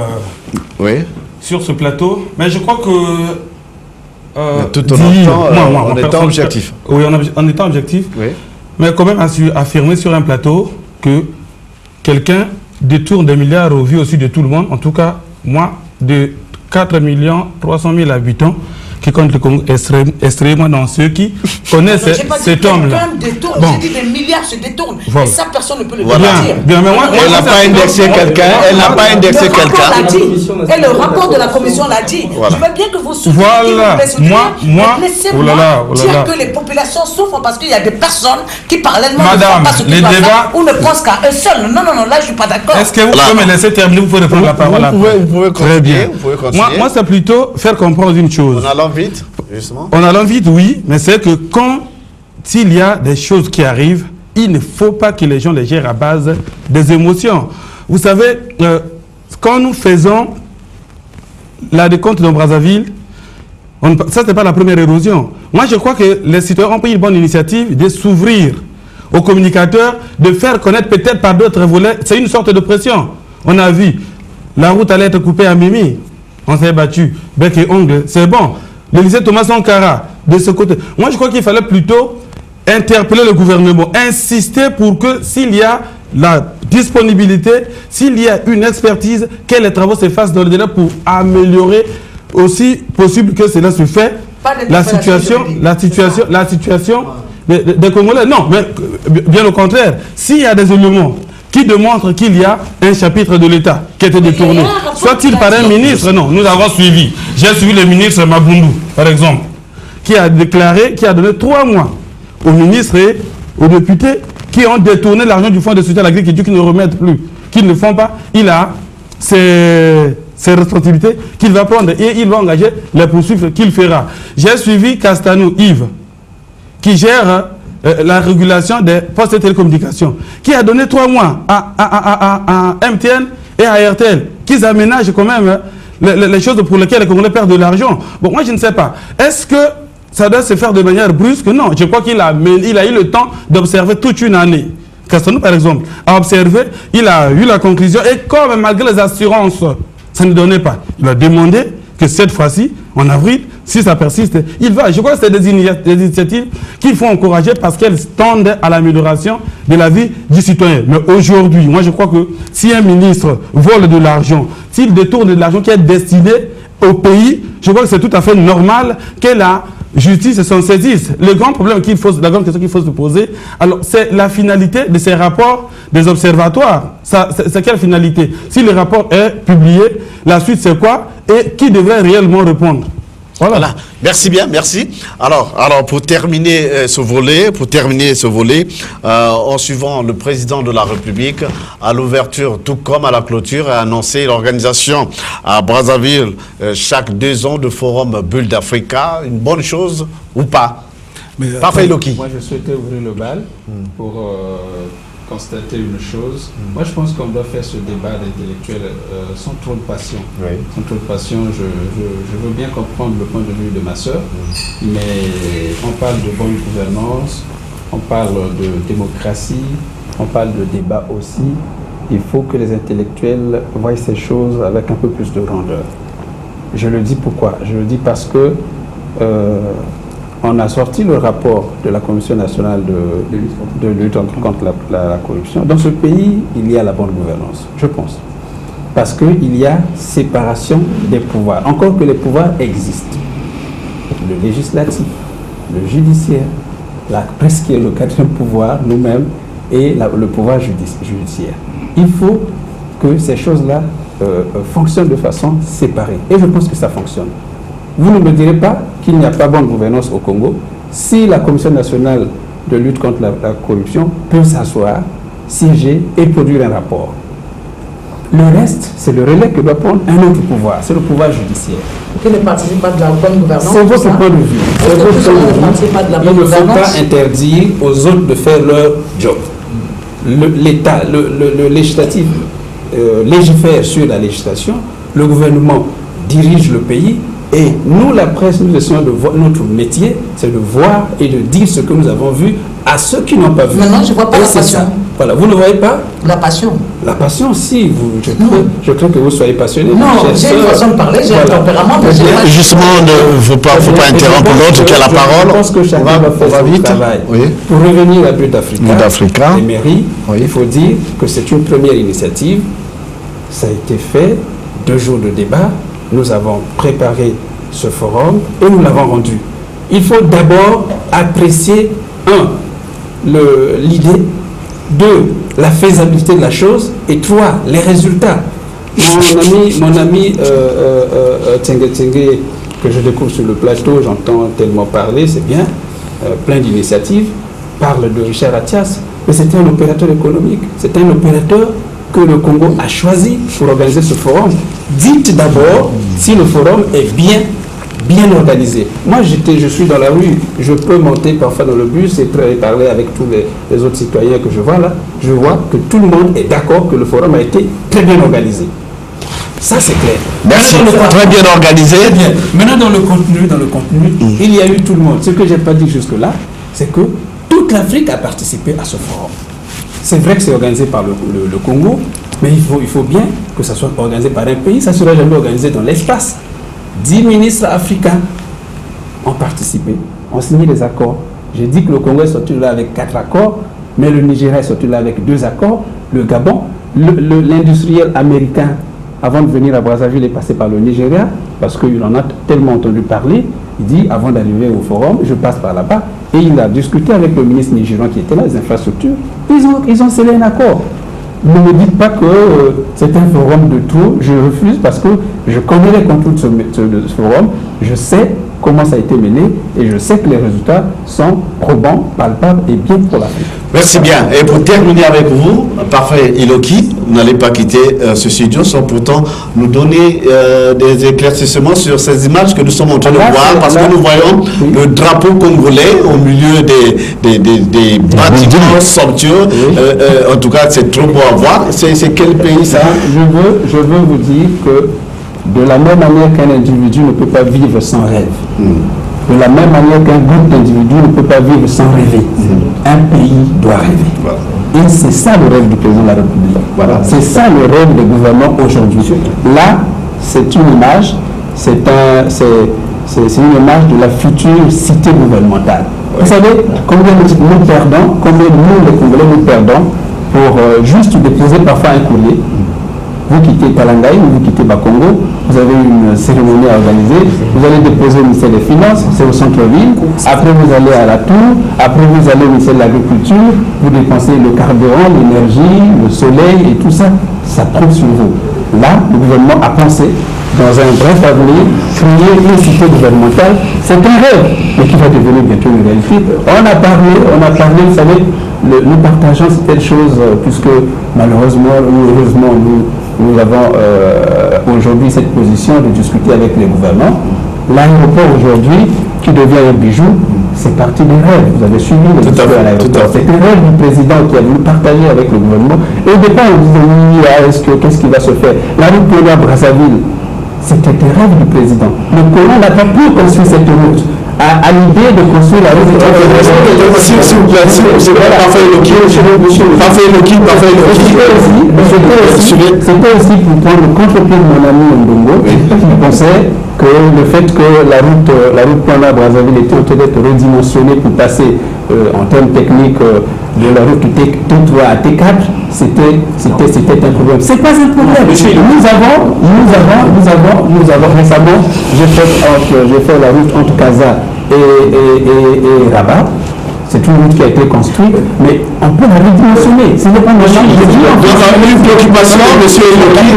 sur ce plateau, mais je crois que... tout en étant objectif. Oui, en étant objectif, mais quand même affirmer sur un plateau que quelqu'un détourne des milliards au vu aussi de tout le monde, en tout cas, moi, de 4 300 000 habitants, qui compte le Congo extrêmement dans ceux qui connaissent cet homme-là. J'ai dit des milliards se détournent. Voilà. Et ça, personne ne peut le dire. Bien, mais elle n'a pas indexé quelqu'un. Elle n'a pas indexé quelqu'un. Et le rapport de la commission l'a dit. Voilà. Je veux bien que vous soutieniez. Voilà. Laissez-moi dire que les populations souffrent parce qu'il y a des personnes qui parallèlement ne font pas ce qu'ils doivent faire ou ne pensent qu'à eux seuls. Non, là, je ne suis pas d'accord. Est-ce que vous pouvez me laisser terminer? Vous pouvez reprendre la parole après. Vous pouvez continuer. Très bien. Moi, c'est plutôt faire comprendre une chose. Vite, justement. On allons vite, oui, mais c'est que quand il y a des choses qui arrivent, il ne faut pas que les gens les gèrent à base des émotions. Vous savez, quand nous faisons la décompte dans Brazzaville, ça, ce n'est pas la première érosion. Moi, je crois que les citoyens ont pris une bonne initiative de s'ouvrir aux communicateurs, de faire connaître peut-être par d'autres volets. C'est une sorte de pression. On a vu, la route allait être coupée à Mimi. On s'est battu, bec et ongle, c'est bon. Le lycée Thomas Sankara, de ce côté. Moi, je crois qu'il fallait plutôt interpeller le gouvernement, insister pour que s'il y a la disponibilité, s'il y a une expertise, que les travaux se fassent dans le délai pour améliorer aussi possible que cela se fait. La situation des Congolais. Non, mais bien au contraire, s'il y a des éléments qui démontre qu'il y a un chapitre de l'État qui a été détourné. Soit-il par un ministre? Non, nous avons suivi. J'ai suivi le ministre Mabundu, par exemple, qui a déclaré, qui a donné 3 mois au ministre et aux députés qui ont détourné l'argent du fonds de soutien à l'agriculture, qui ne remettent plus, qui ne le font pas. Il a ses responsabilités qu'il va prendre et il va engager les poursuites qu'il fera. J'ai suivi Castanou Yves, qui gère la régulation des postes de télécommunications, qui a donné 3 mois à MTN et à RTL, qu'ils aménagent quand même les choses pour lesquelles les Congolais perdent de l'argent. Bon, moi je ne sais pas. Est-ce que ça doit se faire de manière brusque? Non, je crois qu'il a eu le temps d'observer toute une année. Castanou, par exemple, a observé, il a eu la conclusion, et comme malgré les assurances, ça ne donnait pas. Il a demandé que cette fois-ci, en avril, si ça persiste, il va. Je crois que c'est des initiatives qu'il faut encourager parce qu'elles tendent à l'amélioration de la vie du citoyen. Mais aujourd'hui, moi je crois que si un ministre vole de l'argent, s'il détourne de l'argent qui est destiné au pays, je crois que c'est tout à fait normal que la justice s'en saisisse. Le grand problème la grande question qu'il faut se poser, alors c'est la finalité de ces rapports des observatoires. C'est quelle finalité? Si le rapport est publié, la suite c'est quoi? Et qui devrait réellement répondre? Voilà. Merci bien, merci. Alors pour terminer ce volet, en suivant le président de la République, à l'ouverture tout comme à la clôture, a annoncé l'organisation à Brazzaville chaque 2 ans de forum Bulle d'Africa. Une bonne chose ou pas? Parfait, Loki. Moi, je souhaitais ouvrir le bal pour constater une chose. Moi, je pense qu'on doit faire ce débat d'intellectuels sans trop de passion. Oui. Sans trop de passion, je veux bien comprendre le point de vue de ma sœur, mais on parle de bonne gouvernance, on parle de démocratie, on parle de débat aussi. Il faut que les intellectuels voient ces choses avec un peu plus de grandeur. Je le dis pourquoi? Je le dis parce que on a sorti le rapport de la Commission nationale de lutte contre la corruption. Dans ce pays, il y a la bonne gouvernance, je pense. Parce qu'il y a séparation des pouvoirs. Encore que les pouvoirs existent. Le législatif, le judiciaire, la presse qui est le 4e pouvoir, nous-mêmes, et le pouvoir judiciaire. Il faut que ces choses-là fonctionnent de façon séparée. Et je pense que ça fonctionne. Vous ne me direz pas qu'il n'y a pas bonne gouvernance au Congo si la Commission nationale de lutte contre la corruption peut s'asseoir, siéger et produire un rapport. Le reste, c'est le relais que doit prendre un autre pouvoir, c'est le pouvoir judiciaire. Qui ne participe pas de la bonne gouvernance. C'est votre point de vue. Il ne faut pas interdire aux autres de faire leur job. L'État, le législatif légifère sur la législation, le gouvernement dirige le pays. Et nous, la presse, nous essayons de voir, notre métier, c'est de voir et de dire ce que nous avons vu à ceux qui n'ont pas vu. Maintenant, je ne vois pas la passion. Voilà, vous ne voyez pas la passion. La passion, si, je crois que vous soyez passionné. Non, j'ai une façon de parler, j'ai un tempérament. Justement, il ne faut pas interrompre l'autre qui a la parole. Je pense que chacun va faire son travail. Oui. Pour revenir à Bulle d'Africa, les mairies, il faut dire que c'est une première initiative. Ça a été fait, 2 jours de débat. Nous avons préparé ce forum et nous l'avons rendu. Il faut d'abord apprécier, 1, l'idée, 2, la faisabilité de la chose, et 3, les résultats. Mon ami Tsengue Tsengue, que je découvre sur le plateau, j'entends tellement parler, c'est bien, plein d'initiatives, parle de Richard Attias, mais c'est un opérateur économique, c'est un opérateur que le Congo a choisi pour organiser ce forum. Dites d'abord si le forum est bien organisé. Moi, je suis dans la rue, je peux monter parfois dans le bus et parler avec tous les autres citoyens que je vois là. Je vois que tout le monde est d'accord que le forum a été très bien organisé. Ça, c'est clair. Merci. Très bien organisé. Très bien. Maintenant, dans le contenu, il y a eu tout le monde. Ce que je n'ai pas dit jusque-là, c'est que toute l'Afrique a participé à ce forum. C'est vrai que c'est organisé par le Congo, mais il faut bien que ça soit organisé par un pays. Ça ne sera jamais organisé dans l'espace. 10 ministres africains ont participé, ont signé des accords. J'ai dit que le Congo est sorti de là avec 4 accords, mais le Nigeria est sorti de là avec 2 accords. Le Gabon, l'industriel américain, avant de venir à Brazzaville, est passé par le Nigeria, parce qu'il en a tellement entendu parler. Il dit, avant d'arriver au forum, je passe par là-bas. Et il a discuté avec le ministre nigérian qui était là, les infrastructures. Ils ont scellé un accord. Ne me dites pas que c'est un forum de trop. Je refuse parce que je connais les contours de ce forum. Je sais comment ça a été mené, et je sais que les résultats sont probants, palpables et bien pour l'Afrique. Merci bien. Et pour terminer avec vous, parfait Iloki, vous n'allez pas quitter ce studio sans pourtant nous donner des éclaircissements sur ces images que nous sommes en train de voir, parce que nous voyons le drapeau congolais au milieu des bâtiments somptueux. En tout cas, c'est trop beau à voir. C'est quel pays ça? Je veux vous dire que de la même manière qu'un individu ne peut pas vivre sans rêve, de la même manière qu'un groupe d'individus ne peut pas vivre sans rêver, un pays doit rêver. Et c'est ça le rêve du président de la République. C'est ça le rêve du gouvernement aujourd'hui. Là, c'est une image, c'est une image de la future cité gouvernementale. Vous savez combien nous perdons, combien nous les Congolais nous perdons pour juste déposer parfois un courrier. Vous quittez Palangaï, vous quittez Bakongo, vous avez une cérémonie à organiser, vous allez déposer au ministère des Finances, c'est au centre-ville, après vous allez à la Tour, après vous allez au ministère de l'Agriculture, vous dépensez le carburant, l'énergie, le soleil et tout ça, ça trouve sur vous. Là, le gouvernement a pensé, dans un bref avenir, créer une cité gouvernementale. C'est un rêve, mais qui va devenir bientôt une réalité. On a parlé, vous savez, nous partageons certaines choses, puisque malheureusement ou heureusement, nous avons aujourd'hui cette position de discuter avec les gouvernements. L'aéroport aujourd'hui, qui devient un bijou, c'est parti des rêves. Vous avez suivi le discours à l'aéroport. C'est un rêve du président qui a voulu partager avec le gouvernement. Et au départ, on disait, oui, qu'est-ce qui va se faire? La route Pologne-Brazzaville, c'était un rêve du président. Le Pologne n'a pas pu construire cette route. À l'idée de construire la route. S'il vous plaît, c'était aussi pour prendre le contre-pied de mon ami Ndongo, qui pensait que le fait que la route Pologne-Brazzaville était en train d'être redimensionnée pour passer en termes techniques de la route T3 à T4, c'était un problème. C'est pas un problème. Nous avons récemment, j'ai fait la route entre Casa et Rabat. C'est une route qui a été construite, mais on peut la redimensionner. Ce n'est pas une préoccupation, monsieur Iloki,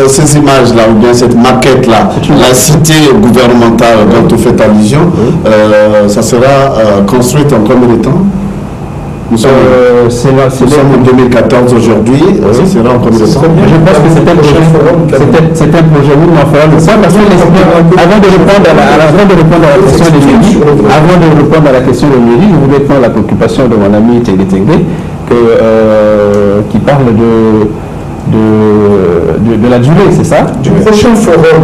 ces images-là, ou bien cette maquette-là, la cité gouvernementale dont vous faites allusion, ça sera construite en combien de temps? Nous sommes en 2014 aujourd'hui, ça sera en combien de temps? Je pense que c'est un projet, nous on fera le point, parce que avant de répondre à la question de mairie, je voulais prendre la préoccupation de mon ami Tengue qui parle de la durée, c'est ça? Du prochain forum.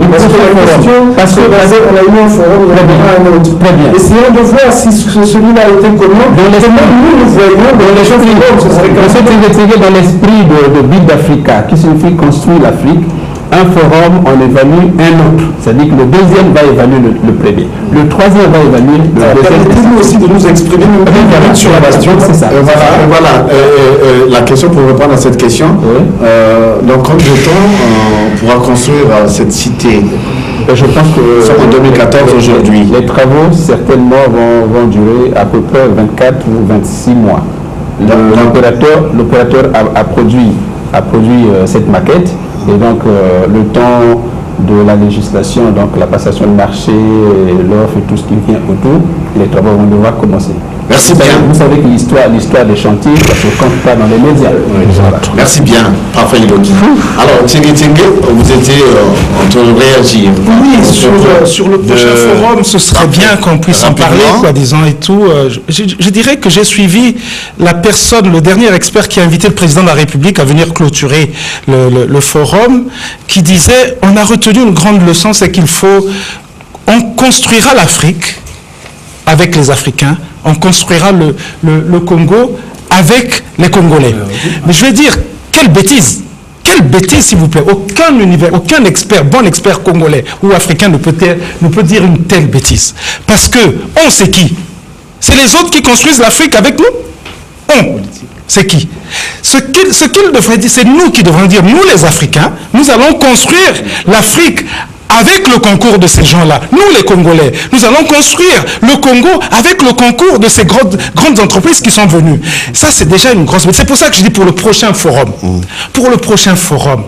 Parce qu'on a eu un forum, on a un autre. Très bien. Essayons de voir si celui-là a été commun. Dans l'esprit de Build Africa, qui signifie construire l'Afrique, un forum, on évalue un autre. C'est-à-dire que le deuxième va évaluer le premier. Le troisième va évaluer le deuxième. Permettez-nous aussi de nous exprimer sur la question. C'est ça. Voilà. La question pour répondre à cette question. Donc, combien de temps on pourra construire cette cité? Je pense que c'est en 2014 aujourd'hui. Les travaux certainement vont durer à peu près 24 ou 26 mois. L'opérateur a produit cette maquette. Et donc, le temps de la législation, donc la passation de marché, l'offre et tout ce qui vient autour, les travaux vont devoir commencer. Merci bien. Vous savez que l'histoire des chantiers, ça ne se compte pas dans les médias. Merci bien, parfait Iloki. Alors, Tengue, vous étiez en train de réagir. Oui, sur le prochain forum, ce serait bien qu'on puisse en parler, quoi, disons, et tout. Je dirais que j'ai suivi la personne, le dernier expert qui a invité le président de la République à venir clôturer le forum, qui disait, on a retenu une grande leçon, c'est on construira l'Afrique avec les Africains, on construira le Congo avec les Congolais. Mais je vais dire, quelle bêtise, s'il vous plaît. Aucun expert, bon expert congolais ou africain ne peut dire une telle bêtise. Parce que, on sait qui? C'est les autres qui construisent l'Afrique avec nous? C'est qui? Ce qu'ils devraient dire, c'est nous qui devrons dire, nous les Africains, nous allons construire l'Afrique avec le concours de ces gens-là, nous les Congolais, nous allons construire le Congo avec le concours de ces grandes entreprises qui sont venues. Ça, c'est déjà une grosse... C'est pour ça que je dis pour le prochain forum. Pour le prochain forum,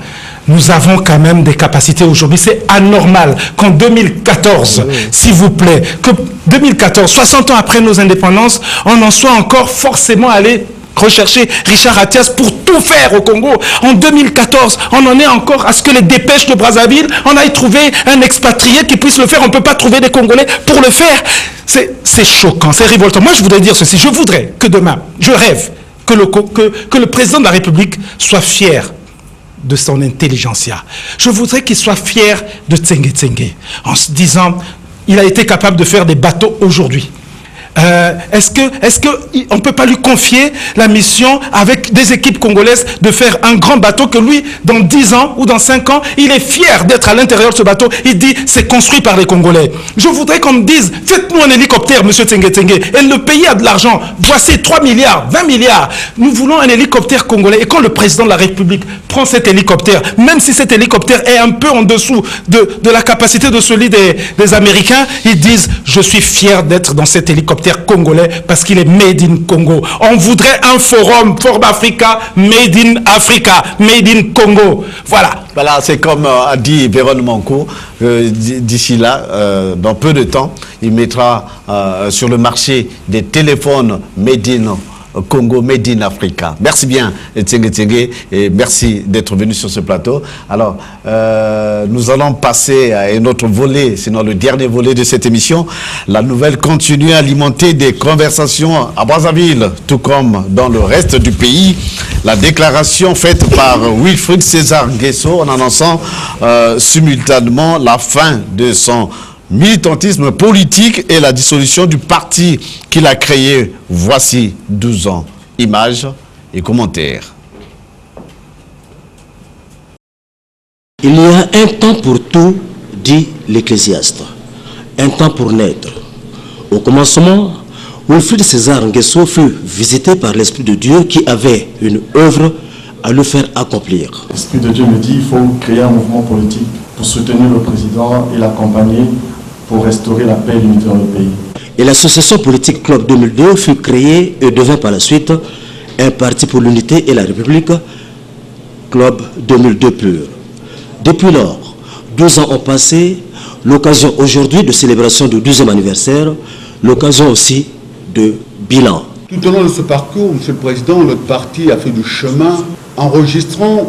nous avons quand même des capacités aujourd'hui. C'est anormal qu'en 2014, s'il vous plaît, que 2014, 60 ans après nos indépendances, on en soit encore forcément allé rechercher Richard Attias pour tout faire au Congo. En 2014, on en est encore à ce que les dépêches de Brazzaville, on aille trouver un expatrié qui puisse le faire. On ne peut pas trouver des Congolais pour le faire. C'est choquant, c'est révoltant. Moi, je voudrais dire ceci. Je voudrais que demain, je rêve que le président de la République soit fier de son intelligentsia. Je voudrais qu'il soit fier de Tsenge Tsenge, en se disant, il a été capable de faire des bateaux aujourd'hui. Est-ce qu'on ne peut pas lui confier la mission avec des équipes congolaises de faire un grand bateau que lui, dans 10 ans ou dans 5 ans, il est fier d'être à l'intérieur de ce bateau. Il dit, c'est construit par les Congolais. Je voudrais qu'on me dise, faites-nous un hélicoptère, monsieur Tsenge Tsenge. Et le pays a de l'argent. Voici 3 milliards, 20 milliards. Nous voulons un hélicoptère congolais. Et quand le président de la République prend cet hélicoptère, même si cet hélicoptère est un peu en dessous de la capacité de celui des Américains, ils disent, je suis fier d'être dans cet hélicoptère congolais parce qu'il est made in Congo. On voudrait un forum Africa, made in Africa, made in Congo. Voilà. Voilà, c'est comme a dit Véron Manco, d'ici là, dans peu de temps, il mettra sur le marché des téléphones made in Congo, made in Africa. Merci bien, Tsenge Tsenge, et merci d'être venu sur ce plateau. Alors, nous allons passer à un autre volet, sinon le dernier volet de cette émission. La nouvelle continue à alimenter des conversations à Brazzaville, tout comme dans le reste du pays. La déclaration faite par Wilfried César Nguesso en annonçant simultanément la fin de son militantisme politique et la dissolution du parti qu'il a créé voici 12 ans. Images et commentaires. Il y a un temps pour tout, dit l'Ecclésiaste. Un temps pour naître. Au commencement, Wilfried César Nguesso fut visité par l'Esprit de Dieu qui avait une œuvre à le faire accomplir. L'Esprit de Dieu me dit qu'il faut créer un mouvement politique pour soutenir le président et l'accompagner pour restaurer la paix et l'unité dans le pays. Et l'association politique Club 2002 fut créée et devint par la suite un parti pour l'unité et la République, Club 2002 pur. Depuis lors, 12 ans ont passé, l'occasion aujourd'hui de célébration du 12e anniversaire, l'occasion aussi de bilan. Tout au long de ce parcours, Monsieur le Président, notre parti a fait du chemin, enregistrant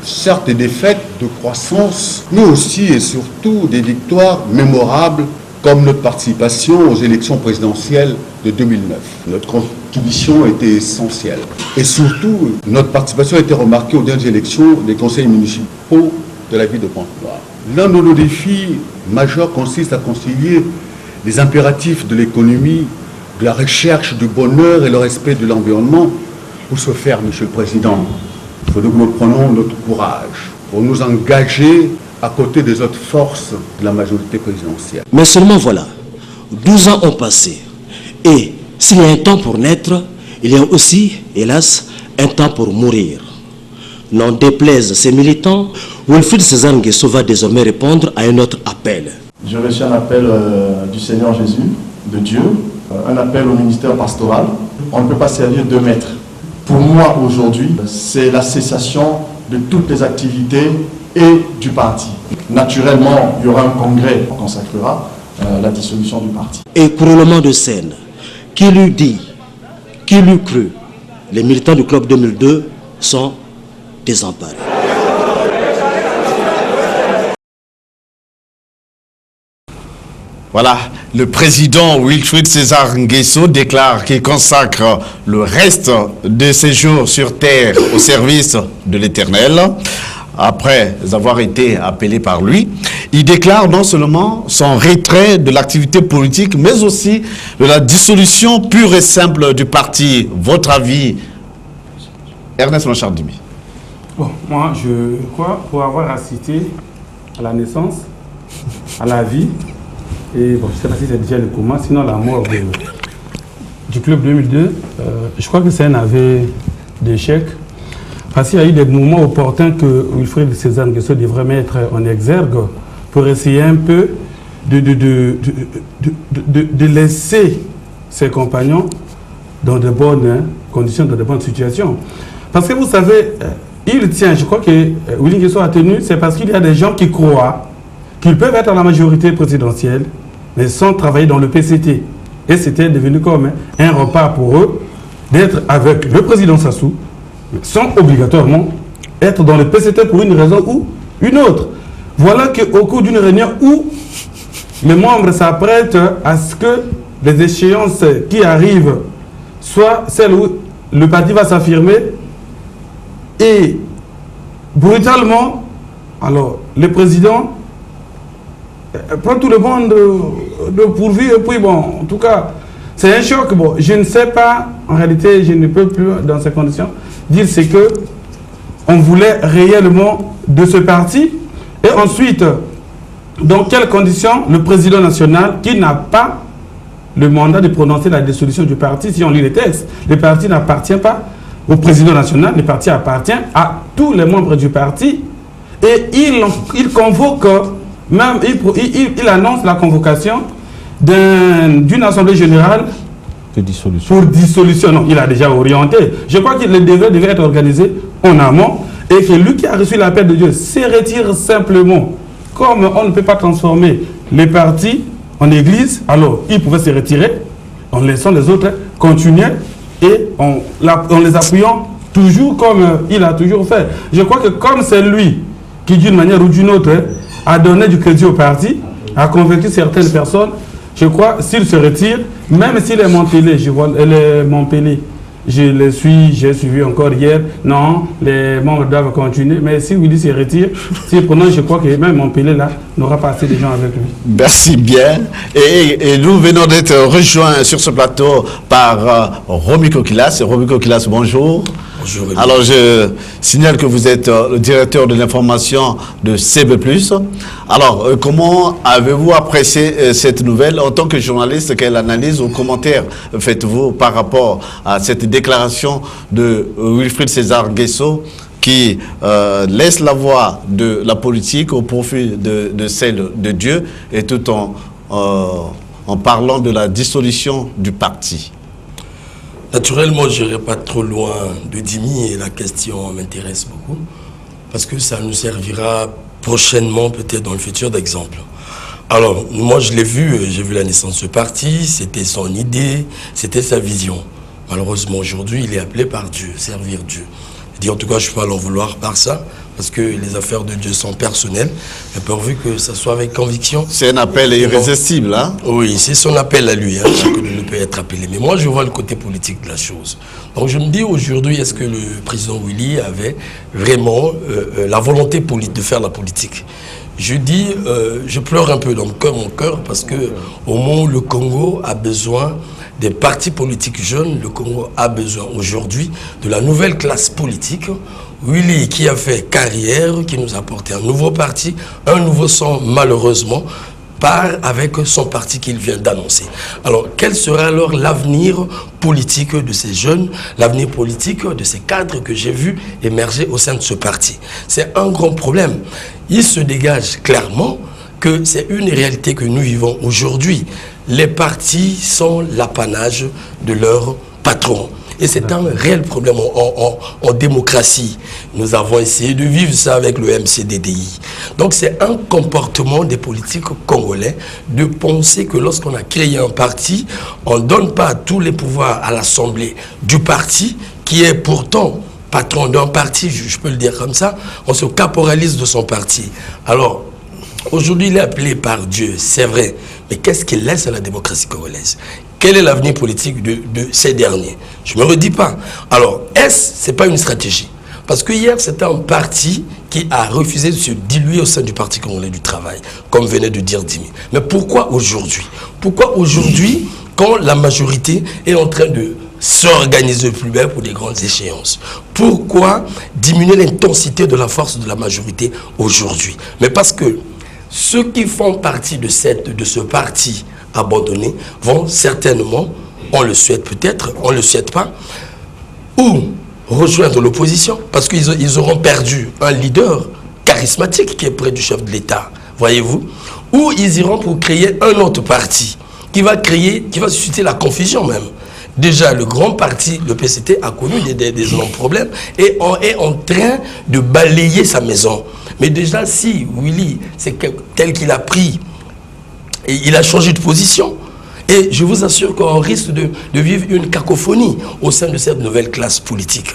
certes des défaites de croissance, mais aussi et surtout des victoires mémorables, comme notre participation aux élections présidentielles de 2009. Notre contribution était essentielle. Et surtout, notre participation a été remarquée aux dernières élections des conseils municipaux de la ville de Pointe-Noire. L'un de nos défis majeurs consiste à concilier les impératifs de l'économie, de la recherche du bonheur et le respect de l'environnement. Pour ce faire, Monsieur le Président, il faut que nous prenions notre courage pour nous engager à côté des autres forces de la majorité présidentielle. Mais seulement voilà, 12 ans ont passé. Et s'il y a un temps pour naître, il y a aussi, hélas, un temps pour mourir. N'en déplaise ces militants, Wilfried César Nguesso va désormais répondre à un autre appel. J'ai reçu un appel du Seigneur Jésus, de Dieu, un appel au ministère pastoral. On ne peut pas servir de maître. Pour moi, aujourd'hui, c'est la cessation de toutes les activités et du parti. Naturellement, il y aura un congrès qui consacrera la dissolution du parti. Écroulement de scène. Qui l'eût dit, qui l'eût cru, les militants du Club 2002 sont désemparés. Voilà, le président Wilfried César Nguesso déclare qu'il consacre le reste de ses jours sur terre au service de l'Éternel. Après avoir été appelé par lui, il déclare non seulement son retrait de l'activité politique, mais aussi de la dissolution pure et simple du parti. Votre avis, Ernest Manchardimi? Bon, moi, je crois, pour avoir assisté à la naissance, à la vie, et bon, je ne sais pas si c'est déjà le coma, sinon la mort du Club 2002, je crois que c'est un aveu d'échec. Parce qu'il y a eu des moments opportuns que Wilfried César Nguesso devrait mettre en exergue pour essayer un peu de laisser ses compagnons dans de bonnes conditions, dans de bonnes situations. Parce que vous savez, il tient, je crois que Willy Nguesso a tenu, c'est parce qu'il y a des gens qui croient qu'ils peuvent être à la majorité présidentielle, mais sans travailler dans le PCT. Et c'était devenu comme un repas pour eux d'être avec le président Sassou, sans obligatoirement être dans le PCT pour une raison ou une autre. Voilà qu'au cours d'une réunion où les membres s'apprêtent à ce que les échéances qui arrivent soient celles où le parti va s'affirmer, et brutalement, alors le président prend tout le monde de pourvu, et puis bon, en tout cas, c'est un choc. Bon, je ne sais pas, en réalité, je ne peux plus, dans ces conditions, dire ce que on voulait réellement de ce parti. Et ensuite, dans quelles conditions le président national, qui n'a pas le mandat de prononcer la dissolution du parti, si on lit les textes, le parti n'appartient pas au président national, le parti appartient à tous les membres du parti, et il convoque, même il annonce la convocation d'une assemblée générale pour dissolution. Non, il a déjà orienté. Je crois que le devait être organisé en amont, et que lui qui a reçu l'appel de Dieu se retire simplement. Comme on ne peut pas transformer les partis en église, alors il pouvait se retirer en laissant les autres continuer, et en les appuyant toujours comme il a toujours fait. Je crois que comme c'est lui qui, d'une manière ou d'une autre, a donné du crédit au parti, a convaincu certaines personnes, je crois, s'il se retire, même s'il est Montpellier, j'ai suivi encore hier, non, les membres doivent continuer, mais si Willy se retire, je crois que même Montpellier là n'aura pas assez de gens avec lui. Merci bien. Et nous venons d'être rejoints sur ce plateau par Romy Kokilas. Romy Kokilas, bonjour. Bonjour. Alors, je signale que vous êtes le directeur de l'information de CB+. Alors, comment avez-vous apprécié cette nouvelle en tant que journaliste? Quelle analyse ou commentaire faites-vous par rapport à cette déclaration de Wilfried César Nguesso qui laisse la voie de la politique au profit de celle de Dieu, et tout en parlant de la dissolution du parti? Naturellement, je n'irai pas trop loin de Dimi, et la question m'intéresse beaucoup, parce que ça nous servira prochainement, peut-être dans le futur, d'exemple. Alors, moi je l'ai vu, j'ai vu la naissance de ce parti, c'était son idée, c'était sa vision. Malheureusement, aujourd'hui, il est appelé par Dieu, servir Dieu. Je dis, en tout cas, je ne peux pas l'en vouloir par ça, parce que les affaires de Dieu sont personnelles, mais pourvu que ça soit avec conviction. C'est un appel irrésistible, hein? Oui, c'est son appel à lui, hein, chacun ne peut être appelé. Mais moi, je vois le côté politique de la chose. Donc je me dis aujourd'hui, est-ce que le président Willy avait vraiment la volonté de faire la politique? Je dis, je pleure un peu dans mon cœur, parce que au moment où le Congo a besoin des partis politiques jeunes, le Congo a besoin aujourd'hui de la nouvelle classe politique. Willy, qui a fait carrière, qui nous a apporté un nouveau parti, un nouveau sang, malheureusement, part avec son parti qu'il vient d'annoncer. Alors, quel sera alors l'avenir politique de ces jeunes, l'avenir politique de ces cadres que j'ai vus émerger au sein de ce parti? C'est un grand problème. Il se dégage clairement que c'est une réalité que nous vivons aujourd'hui. Les partis sont l'apanage de leurs patrons. Et c'est un réel problème en démocratie. Nous avons essayé de vivre ça avec le MCDDI. Donc c'est un comportement des politiques congolais de penser que lorsqu'on a créé un parti, on ne donne pas tous les pouvoirs à l'Assemblée du parti, qui est pourtant patron d'un parti, je peux le dire comme ça, on se caporalise de son parti. Alors, aujourd'hui, il est appelé par Dieu, c'est vrai, mais qu'est-ce qu'il laisse à la démocratie congolaise? Quel est l'avenir politique de ces derniers? Je ne me redis pas. Alors, ce n'est pas une stratégie? Parce que hier, c'était un parti qui a refusé de se diluer au sein du Parti congolais du travail, comme venait de dire Dimi. Mais pourquoi aujourd'hui? Pourquoi aujourd'hui, quand la majorité est en train de s'organiser plus bien pour des grandes échéances? Pourquoi diminuer l'intensité de la force de la majorité aujourd'hui? Mais parce que ceux qui font partie de ce parti abandonné vont certainement, on le souhaite peut-être, on ne le souhaite pas, ou rejoindre l'opposition, parce qu'ils auront perdu un leader charismatique qui est près du chef de l'État, voyez-vous, ou ils iront pour créer un autre parti qui va susciter la confusion même. Déjà, le grand parti, le PCT, a connu des énormes problèmes et est en train de balayer sa maison. Mais déjà, si Willy, c'est tel qu'il a pris, et il a changé de position, et je vous assure qu'on risque de vivre une cacophonie au sein de cette nouvelle classe politique.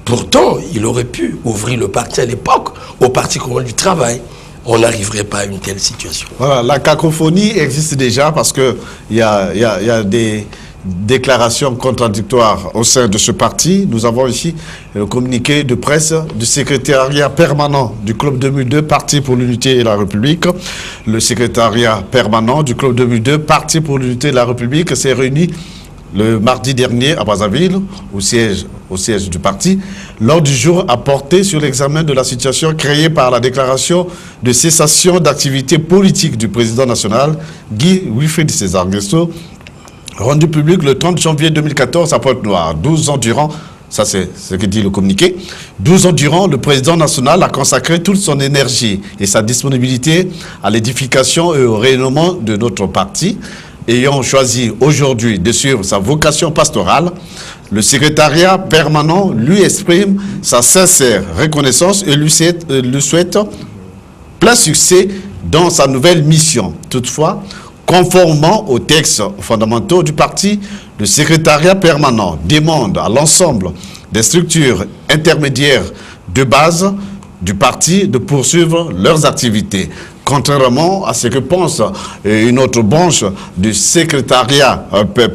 Pourtant, il aurait pu ouvrir le parti à l'époque, au Parti commun du travail. On n'arriverait pas à une telle situation. Voilà, la cacophonie existe déjà parce qu'il y a des déclarations contradictoires au sein de ce parti. Nous avons ici le communiqué de presse du secrétariat permanent du Club 2002, Parti pour l'Unité et la République. Le secrétariat permanent du Club 2002, Parti pour l'Unité et la République s'est réuni le mardi dernier à Brazzaville, au siège du parti, lors du jour à porter sur l'examen de la situation créée par la déclaration de cessation d'activité politique du président national, Guy Wilfried César Nguesso, rendu public le 30 janvier 2014 à Pointe-Noire. 12 ans durant, ça c'est ce que dit le communiqué, 12 ans durant, le président national a consacré toute son énergie et sa disponibilité à l'édification et au rayonnement de notre parti. Ayant choisi aujourd'hui de suivre sa vocation pastorale, le secrétariat permanent lui exprime sa sincère reconnaissance et lui souhaite plein succès dans sa nouvelle mission. Toutefois, conformément aux textes fondamentaux du parti, le secrétariat permanent demande à l'ensemble des structures intermédiaires de base du parti de poursuivre leurs activités. Contrairement à ce que pense une autre branche du secrétariat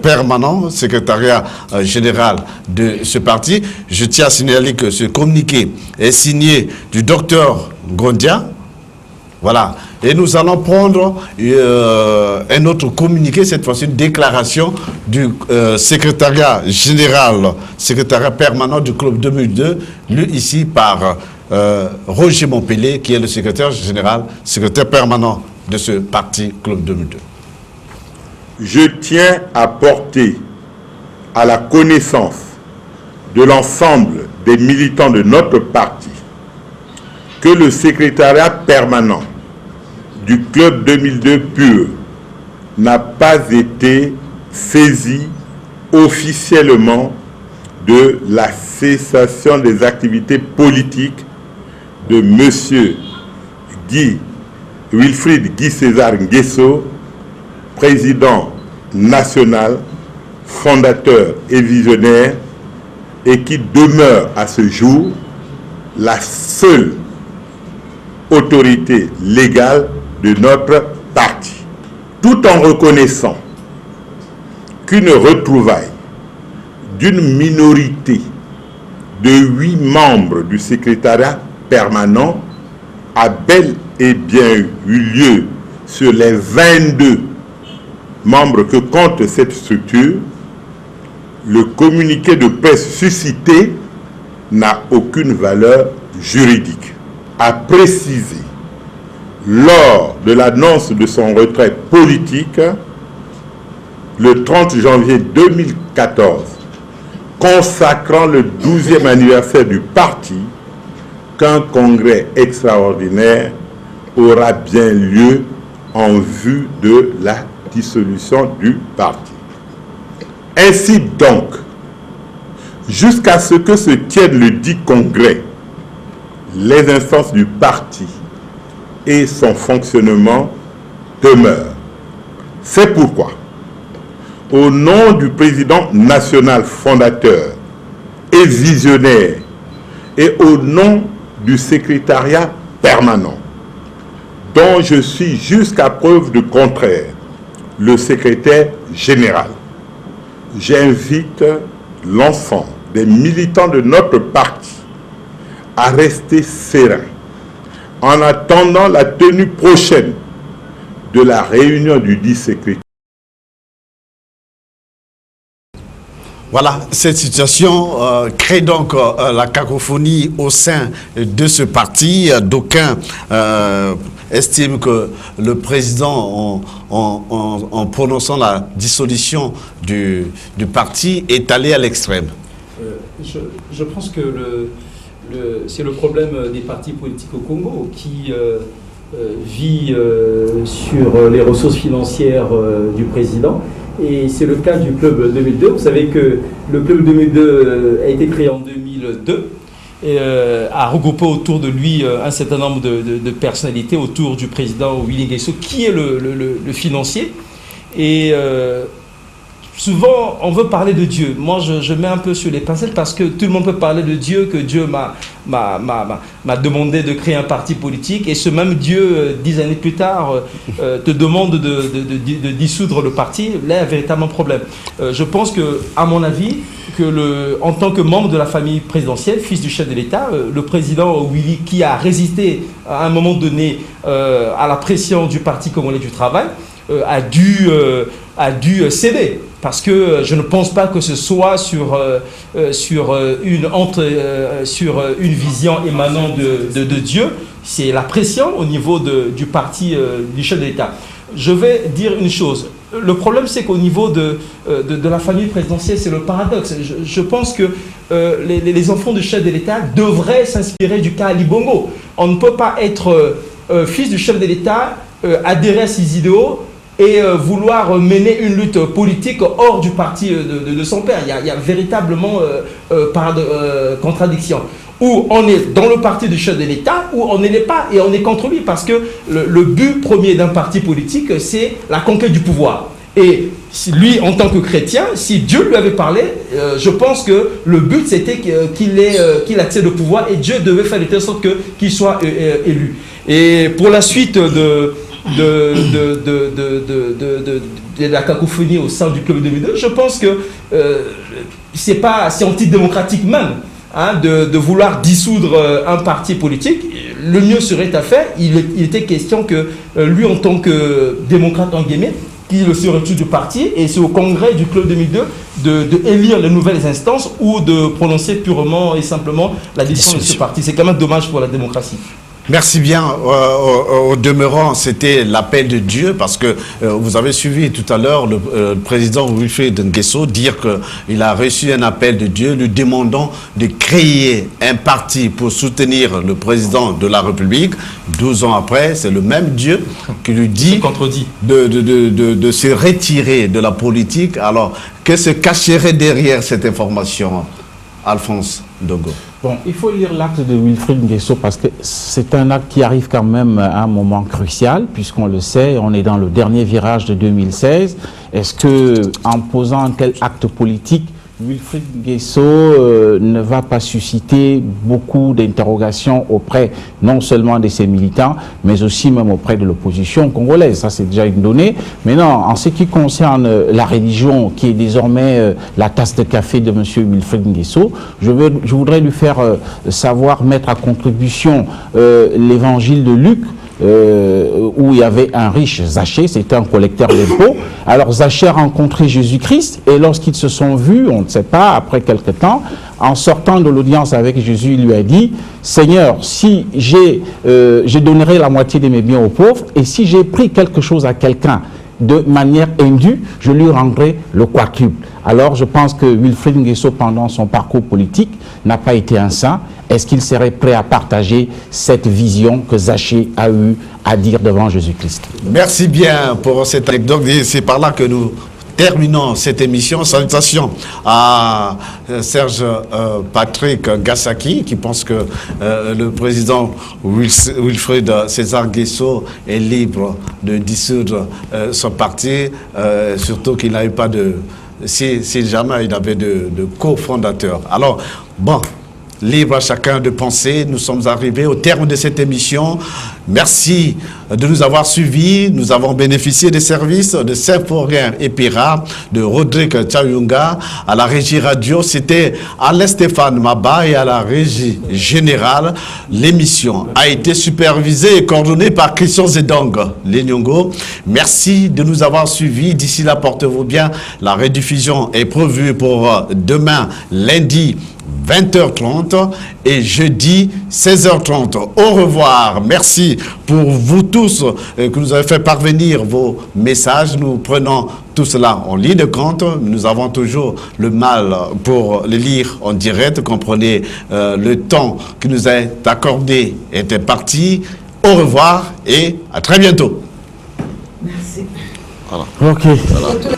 permanent, secrétariat général de ce parti, je tiens à signaler que ce communiqué est signé du docteur Gondia. Voilà. Et nous allons prendre un autre communiqué, cette fois-ci une déclaration du secrétariat général, secrétariat permanent du Club 2002, lu ici par Roger Montpellier, qui est le secrétaire général, secrétaire permanent de ce parti Club 2002. Je tiens à porter à la connaissance de l'ensemble des militants de notre parti que le secrétariat permanent du Club 2002 pur n'a pas été saisi officiellement de la cessation des activités politiques de M. Guy Wilfried Guy César Nguesso, président national, fondateur et visionnaire, et qui demeure à ce jour la seule autorité légale de notre parti, tout en reconnaissant qu'une retrouvaille d'une minorité de 8 membres du secrétariat permanent a bel et bien eu lieu sur les 22 membres que compte cette structure. Le communiqué de presse suscité n'a aucune valeur juridique. A précisé lors de l'annonce de son retrait politique le 30 janvier 2014, consacrant le 12e anniversaire du parti, qu'un congrès extraordinaire aura bien lieu en vue de la dissolution du parti. Ainsi donc, jusqu'à ce que se tienne le dit congrès, les instances du parti et son fonctionnement demeurent. C'est pourquoi, au nom du président national fondateur et visionnaire et au nom du secrétariat permanent, dont je suis jusqu'à preuve de contraire le secrétaire général, j'invite l'ensemble des militants de notre parti à rester sereins en attendant la tenue prochaine de la réunion du dit secrétaire. Voilà, cette situation crée donc la cacophonie au sein de ce parti. D'aucuns estiment que le président, en prononçant la dissolution du parti, est allé à l'extrême. Je pense que c'est le problème des partis politiques au Congo qui vit sur les ressources financières du président Et c'est le cas du Club 2002. Vous savez que le Club 2002 a été créé en 2002 et a regroupé autour de lui un certain nombre de personnalités autour du président Willy Nguesso, qui est le financier. Et souvent, on veut parler de Dieu. Moi, je mets un peu sur les pincettes parce que tout le monde peut parler de Dieu, que Dieu m'a demandé de créer un parti politique. Et ce même Dieu, 10 années plus tard, te demande de dissoudre le parti. Là, il y a un véritable problème. Je pense que, à mon avis, en tant que membre de la famille présidentielle, fils du chef de l'État, le président Willy, qui a résisté à un moment donné à la pression du Parti congolais du travail, a dû céder. Parce que je ne pense pas que ce soit sur une vision émanant de Dieu. C'est la pression au niveau du parti du chef de l'État. Je vais dire une chose. Le problème, c'est qu'au niveau de la famille présidentielle, c'est le paradoxe. Je pense que les enfants du chef de l'État devraient s'inspirer du cas Ali Bongo. On ne peut pas être fils du chef de l'État, adhérer à ses idéaux, et vouloir mener une lutte politique hors du parti de son père. Il y a véritablement contradiction. Ou on est dans le parti du chef de l'État, ou on ne l'est pas, et on est contre lui, parce que le but premier d'un parti politique, c'est la conquête du pouvoir. Et lui, en tant que chrétien, si Dieu lui avait parlé, je pense que le but, c'était qu'il accède au pouvoir, et Dieu devait faire de telle sorte qu'il soit élu. Et pour la suite de la cacophonie au sein du Club 2002, je pense que c'est antidémocratique même de vouloir dissoudre un parti politique. Le mieux serait à faire, il était question que lui, en tant que démocrate en guillemets, qu'il se retire du parti, et c'est au congrès du Club 2002 de élire les nouvelles instances ou de prononcer purement et simplement la décision de ce parti. C'est quand même dommage pour la démocratie. Merci bien. Au demeurant, c'était l'appel de Dieu, parce que vous avez suivi tout à l'heure le président Wilfried Nguesso dire qu'il a reçu un appel de Dieu lui demandant de créer un parti pour soutenir le président de la République. 12 ans après, c'est le même Dieu qui lui dit de se retirer de la politique. Alors, que se cacherait derrière cette information, Alphonse Dogo? Bon, il faut lire l'acte de Wilfried Nguesso parce que c'est un acte qui arrive quand même à un moment crucial, puisqu'on le sait, on est dans le dernier virage de 2016. Est-ce que, en posant un tel acte politique, Wilfried Nguesso ne va pas susciter beaucoup d'interrogations auprès non seulement de ses militants, mais aussi même auprès de l'opposition congolaise? Ça, c'est déjà une donnée. Mais non, en ce qui concerne la religion, qui est désormais la tasse de café de M. Wilfried Nguesso, je voudrais lui faire savoir, mettre à contribution l'évangile de Luc, où il y avait un riche, Zachée, c'était un collecteur d'impôts. Alors Zachée a rencontré Jésus-Christ, et lorsqu'ils se sont vus, on ne sait pas, après quelque temps, en sortant de l'audience avec Jésus, il lui a dit: Seigneur, si je donnerai la moitié de mes biens aux pauvres, et si j'ai pris quelque chose à quelqu'un de manière indue, je lui rendrai le quadruple. Alors je pense que Wilfried Nguesso, pendant son parcours politique, n'a pas été un saint. Est-ce qu'il serait prêt à partager cette vision que Zachée a eu à dire devant Jésus-Christ? Merci bien pour cette anecdote. C'est par là que nous terminons cette émission. Salutations à Serge Patrick Gassaki, qui pense que le président Wilfried César Nguesso est libre de dissoudre son parti, surtout qu'il n'avait pas de... Si jamais il avait de cofondateur. Alors, bon, libre à chacun de penser. Nous sommes arrivés au terme de cette émission. Merci de nous avoir suivis. Nous avons bénéficié des services de Symphorien Epira, de Rodrigue Tchaouyunga. À la régie radio, c'était Alain Stéphane Maba, et à la régie générale, l'émission a été supervisée et coordonnée par Christian Zedong Lenyongo. Merci de nous avoir suivis. D'ici là, portez-vous bien. La rediffusion est prévue pour demain, lundi, 20h30 et jeudi 16h30. Au revoir. Merci pour vous tous que nous avez fait parvenir vos messages. Nous prenons tout cela en ligne de compte. Nous avons toujours le mal pour les lire en direct. Comprenez, le temps qui nous est accordé était parti. Au revoir et à très bientôt. Merci. Voilà. Ok. Voilà.